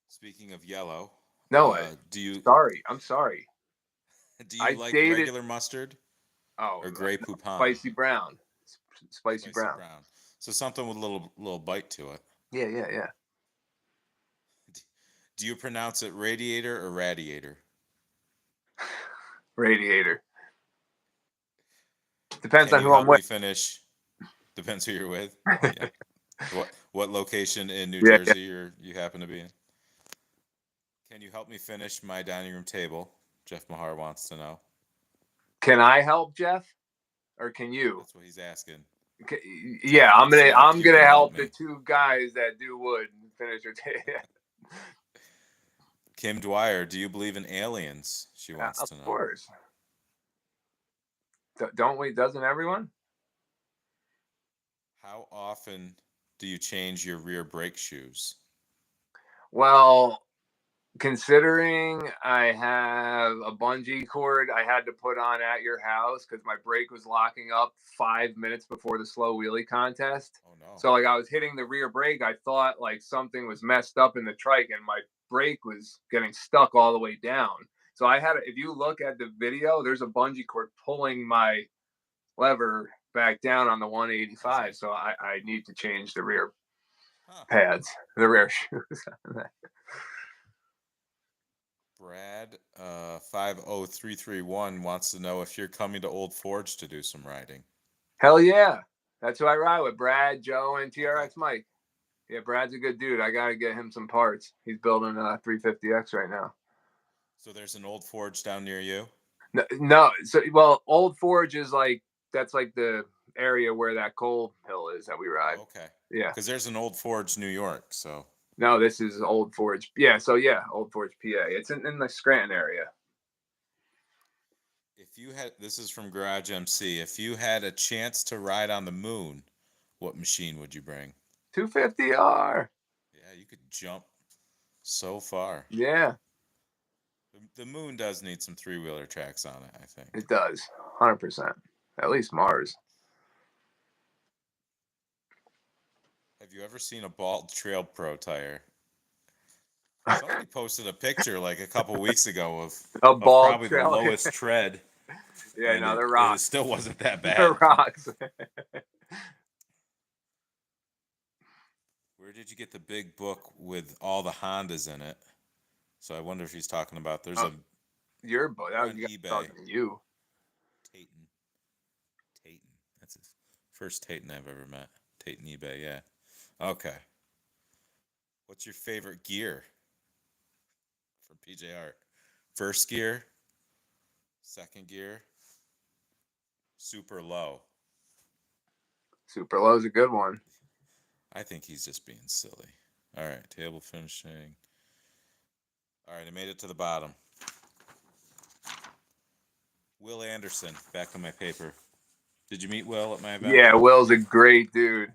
Speaker 3: Speaking of yellow,
Speaker 2: no, I'm sorry.
Speaker 3: Do you like regular mustard? Or gray poupon?
Speaker 2: Spicy brown. Spicy brown.
Speaker 3: So something with a little bite to it.
Speaker 2: Yeah.
Speaker 3: Do you pronounce it radiator or radiator?
Speaker 2: Radiator. Depends on who I'm with.
Speaker 3: Finish. Depends who you're with. Yeah. What location in New Jersey you happen to be in? Can you help me finish my dining room table? Jeff Mahar wants to know.
Speaker 2: Can I help, Jeff? Or can you?
Speaker 3: That's what he's asking.
Speaker 2: Yeah, I'm gonna help the two guys that do wood finish their table.
Speaker 3: Kim Dwyer, do you believe in aliens? She wants to know.
Speaker 2: Of course. Don't we? Doesn't everyone?
Speaker 3: How often do you change your rear brake shoes?
Speaker 2: Well, considering I have a bungee cord I had to put on at your house because my brake was locking up 5 minutes before the slow wheelie contest.
Speaker 3: Oh no.
Speaker 2: So I was hitting the rear brake. I thought something was messed up in the trike and my brake was getting stuck all the way down. So if you look at the video, there's a bungee cord pulling my lever back down on the 185. So I need to change the rear pads, the rear shoes.
Speaker 3: Brad 50331 wants to know if you're coming to Old Forge to do some riding.
Speaker 2: Hell yeah. That's who I ride with. Brad, Joe, and TRX Mike. Yeah, Brad's a good dude. I got to get him some parts. He's building a 350X right now.
Speaker 3: So there's an Old Forge down near you?
Speaker 2: No. So, Old Forge is that's the area where that coal hill is that we ride.
Speaker 3: Oh, okay.
Speaker 2: Yeah.
Speaker 3: Because there's an Old Forge, New York, so.
Speaker 2: No, this is Old Forge. Yeah, so Old Forge, PA. It's in the Scranton area.
Speaker 3: This is from Garage MC. If you had a chance to ride on the moon, what machine would you bring?
Speaker 2: 250R.
Speaker 3: Yeah, you could jump so far.
Speaker 2: Yeah.
Speaker 3: The moon does need some three-wheeler tracks on it, I think.
Speaker 2: It does, 100%. At least Mars.
Speaker 3: Have you ever seen a bald Trail Pro tire? Somebody posted a picture a couple weeks ago of probably the lowest tread.
Speaker 2: Yeah, no, they're rocks.
Speaker 3: It still wasn't that bad.
Speaker 2: They're rocks.
Speaker 3: Where did you get the big book with all the Hondas in it? So I wonder if he's talking about
Speaker 2: your book. That was
Speaker 3: eBay.
Speaker 2: Talking to you.
Speaker 3: Tayton. That's his first Tayton I've ever met. Tayton eBay, yeah. Okay. What's your favorite gear from PJR? First gear? Second gear? Super low.
Speaker 2: Super low is a good one.
Speaker 3: I think he's just being silly. All right, table finishing. All right, I made it to the bottom. Will Anderson, back on my paper. Did you meet Will at my event?
Speaker 2: Yeah, Will's a great dude.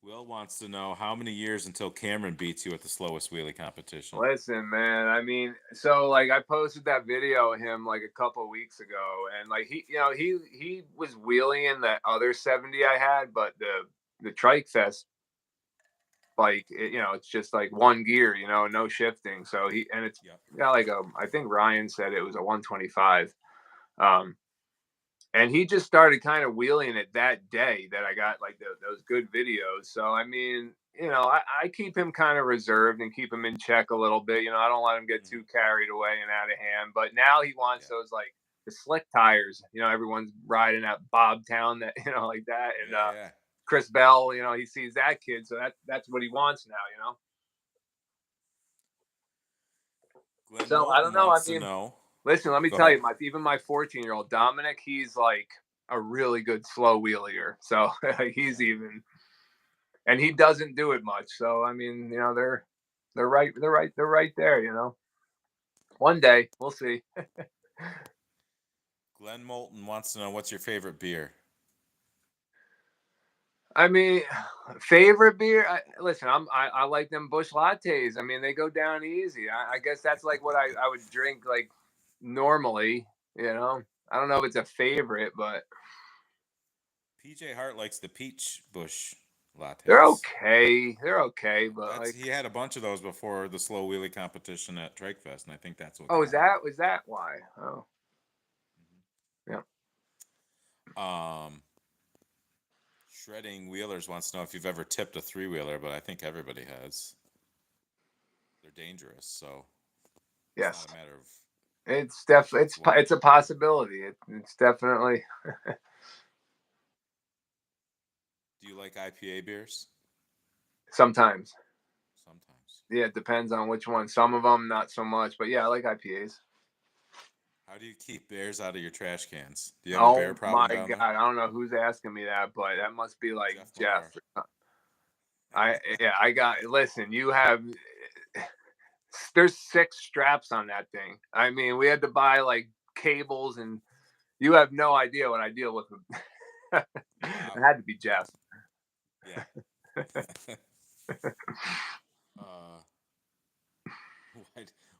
Speaker 3: Will wants to know how many years until Cameron beats you at the slowest wheelie competition.
Speaker 2: Listen, man. I mean, so like I posted that video of him like a couple of weeks ago, and like he was wheeling in that other 70 I had, but the Trike Fest bike, it's just like one gear, no shifting. So it's got like I think Ryan said it was a 125. And he just started kind of wheeling it that day that I got like those good videos. So, I mean, I keep him kind of reserved and keep him in check a little bit. I don't let him get too carried away and out of hand. But now he wants those like the slick tires. Everyone's riding at Bobtown, that like that. And Chris Bell, he sees that kid, so that's what he wants now.
Speaker 3: Glenn
Speaker 2: So
Speaker 3: Moulton
Speaker 2: I don't know.
Speaker 3: wants to know.
Speaker 2: Listen, let me
Speaker 3: Go
Speaker 2: tell
Speaker 3: ahead.
Speaker 2: you, even my 14-year-old Dominic, he's like a really good slow wheelier. So he's even, and he doesn't do it much. So I mean, they're right there. One day we'll see.
Speaker 3: Glenn Moulton wants to know, what's your favorite beer?
Speaker 2: I mean, favorite beer. Listen, I like them Busch lattes. I mean, they go down easy. I guess that's like what I would drink like normally. I don't know if it's a favorite, but
Speaker 3: PJ Hart likes the peach Busch lattes.
Speaker 2: they're okay, but
Speaker 3: he had a bunch of those before the slow wheelie competition at Trike Fest, and I think that's what.
Speaker 2: Oh, was that why? Oh,
Speaker 3: yeah. Shredding Wheelers wants to know if you've ever tipped a 3-wheeler, but I think everybody has. They're dangerous, so
Speaker 2: yes,
Speaker 3: it's not a matter of.
Speaker 2: It's definitely it's a possibility. It's definitely.
Speaker 3: Do you like IPA beers?
Speaker 2: Sometimes.
Speaker 3: Sometimes.
Speaker 2: Yeah, it depends on which one. Some of them not so much, but yeah, I like IPAs.
Speaker 3: How do you keep bears out of your trash cans? Do you have a bear problem down there?
Speaker 2: I don't know who's asking me that, but that must be like Jeff. I got. Listen, you have. There's 6 straps on that thing. I mean, we had to buy like cables, and you have no idea what I deal with. Wow. It had to be Jeff.
Speaker 3: Yeah.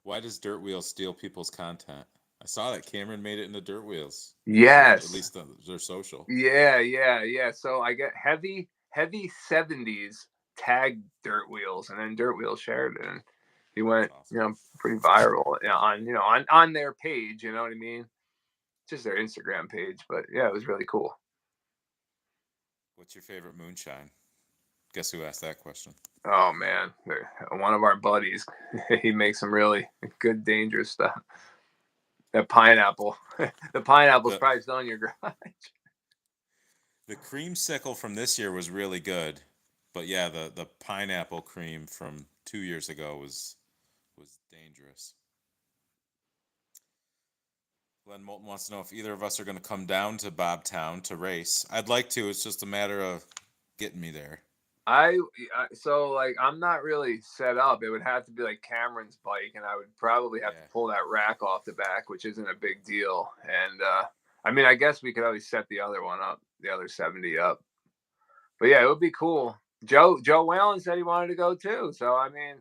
Speaker 3: Why does Dirt Wheels steal people's content? I saw that Cameron made it into Dirt Wheels.
Speaker 2: Yes.
Speaker 3: At least their social.
Speaker 2: Yeah. So I get heavy 70s tag Dirt Wheels, and then Dirt Wheels shared it. And he went, awesome. Pretty viral on their page. You know what I mean? Just their Instagram page. But yeah, it was really cool.
Speaker 3: What's your favorite moonshine? Guess who asked that question?
Speaker 2: Oh man, one of our buddies. He makes some really good, dangerous stuff. That pineapple. The pineapple's probably still in your garage.
Speaker 3: The creamsicle from this year was really good, but yeah, the pineapple cream from 2 years ago was dangerous. Glenn Moulton wants to know if either of us are going to come down to Bobtown to race. I'd like to. It's just a matter of getting me there.
Speaker 2: So like I'm not really set up. It would have to be like Cameron's bike, and I would probably have to pull that rack off the back, which isn't a big deal. And I mean, I guess we could always set the other one up, the other 70 up. But yeah, it would be cool. Joe Whalen said he wanted to go too. So I mean,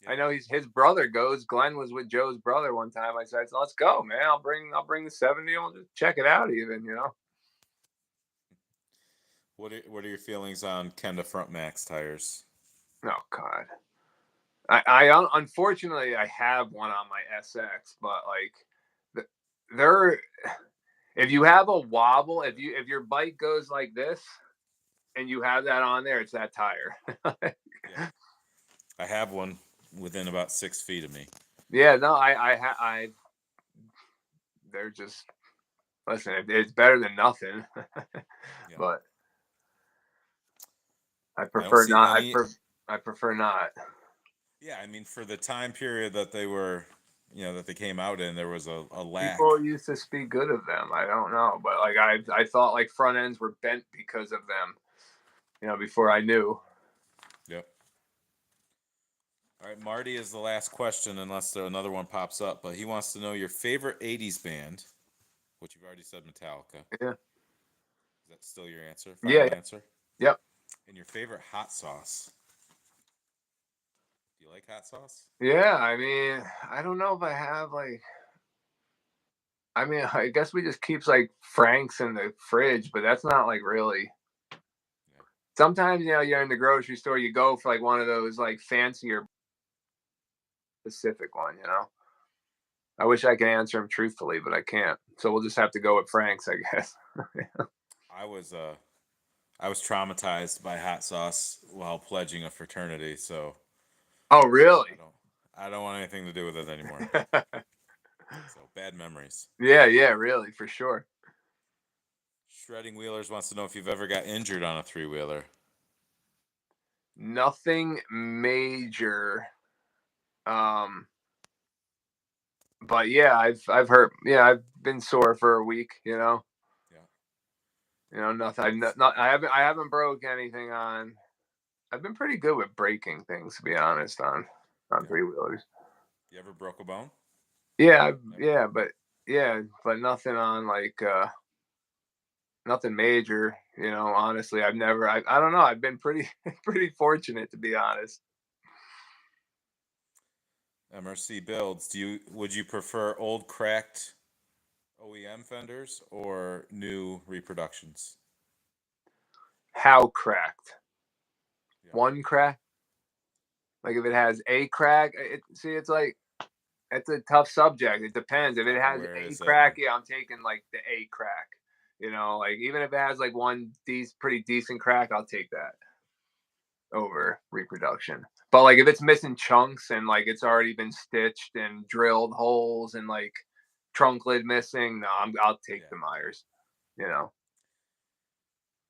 Speaker 2: I know his brother goes. Glenn was with Joe's brother one time. I said, so let's go, man. I'll bring the 70. I'll just check it out even,
Speaker 3: What are your feelings on Kenda Front Max tires?
Speaker 2: Oh God. I unfortunately I have one on my SX, but like they're if you have a wobble, if your bike goes like this and you have that on there, it's that tire.
Speaker 3: Yeah. I have one within about 6 feet of me.
Speaker 2: Yeah, no, I they're just, listen, it's better than nothing. But I prefer not. I prefer not.
Speaker 3: Yeah, I mean, for the time period that they were, that they came out in, there was a lack.
Speaker 2: People used to speak good of them. I don't know, but like I thought like front ends were bent because of them. Before I knew.
Speaker 3: Yep. All right, Marty is the last question, unless another one pops up. But he wants to know your favorite '80s band, which you've already said Metallica.
Speaker 2: Yeah.
Speaker 3: Is that still your answer?
Speaker 2: Yeah.
Speaker 3: Final answer?
Speaker 2: Yep.
Speaker 3: And your favorite hot sauce? Do you like hot sauce?
Speaker 2: Yeah. I mean, I don't know if I have like. I mean, I guess we just keeps like Frank's in the fridge, but that's not like really.
Speaker 3: Yeah.
Speaker 2: Sometimes you're in the grocery store, you go for like one of those like fancier specific one. I wish I could answer him truthfully, but I can't. So we'll just have to go with Frank's, I guess.
Speaker 3: I was traumatized by hot sauce while pledging a fraternity, so
Speaker 2: Oh, really?
Speaker 3: I don't want anything to do with it anymore. So bad memories.
Speaker 2: Yeah, really, for sure.
Speaker 3: Shredding Wheelers wants to know if you've ever got injured on a three-wheeler.
Speaker 2: Nothing major. But yeah, I've hurt. Yeah, I've been sore for a week.
Speaker 3: Yeah.
Speaker 2: Nothing. I haven't broke anything on. I've been pretty good with breaking things, to be honest, on three wheelers.
Speaker 3: You ever broke a bone?
Speaker 2: Yeah, but nothing on like nothing major. Honestly, I've never. I don't know. I've been pretty pretty fortunate, to be honest.
Speaker 3: MRC builds. Would you prefer old cracked OEM fenders or new reproductions?
Speaker 2: How cracked?
Speaker 3: Yeah.
Speaker 2: One crack? Like if it has a crack, it's like it's a tough subject. It depends. If it has a crack, yeah, I'm taking like the a crack. Like even if it has like one pretty decent crack, I'll take that over reproduction. But like if it's missing chunks and like it's already been stitched and drilled holes and like trunk lid missing, no, I'll take the Myers.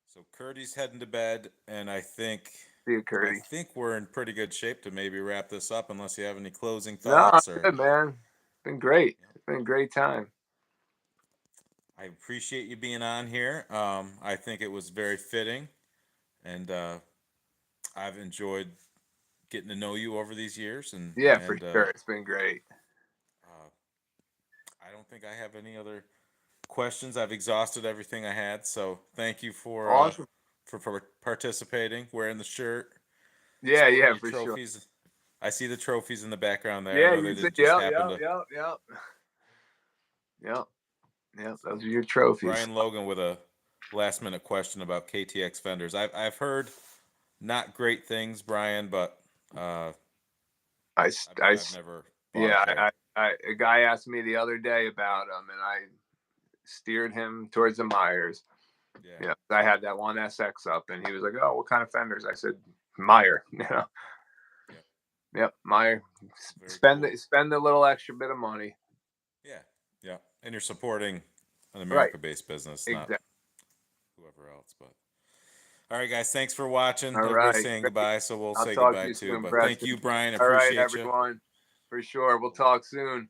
Speaker 3: So Curdy's heading to bed, and I think
Speaker 2: See you, Curdy.
Speaker 3: we're in pretty good shape to maybe wrap this up, unless you have any closing
Speaker 2: No,
Speaker 3: thoughts.
Speaker 2: good, man. It's been great. It's been a great time.
Speaker 3: I appreciate you being on here. I think it was very fitting, and I've enjoyed getting to know you over these years. And
Speaker 2: for sure, it's been great.
Speaker 3: I don't think I have any other questions. I've exhausted everything I had. So thank you for
Speaker 2: Awesome.
Speaker 3: for participating, wearing the shirt.
Speaker 2: Yeah, for
Speaker 3: trophies. Sure. I see the trophies in the background there.
Speaker 2: Yeah,
Speaker 3: I know they just happened to.
Speaker 2: Yep. Those are your trophies.
Speaker 3: Brian Logan with a last minute question about KTX fenders. I've heard not great things, Brian, but I've never.
Speaker 2: A guy asked me the other day about them, and I steered him towards the Myers. Yeah, I had that one SX up, and he was like, "Oh, what kind of fenders?" I said, "Meyer." Yep, Meyer. Spend a little extra bit of money.
Speaker 3: Yeah, and you're supporting an America-based business, not whoever else. But all right, guys, thanks for watching. Everybody's saying goodbye, so we'll say goodbye too. But thank you, Brian. Appreciate
Speaker 2: everyone. For sure. We'll talk soon.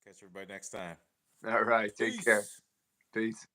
Speaker 3: Catch everybody next time.
Speaker 2: All right. Take care. Peace.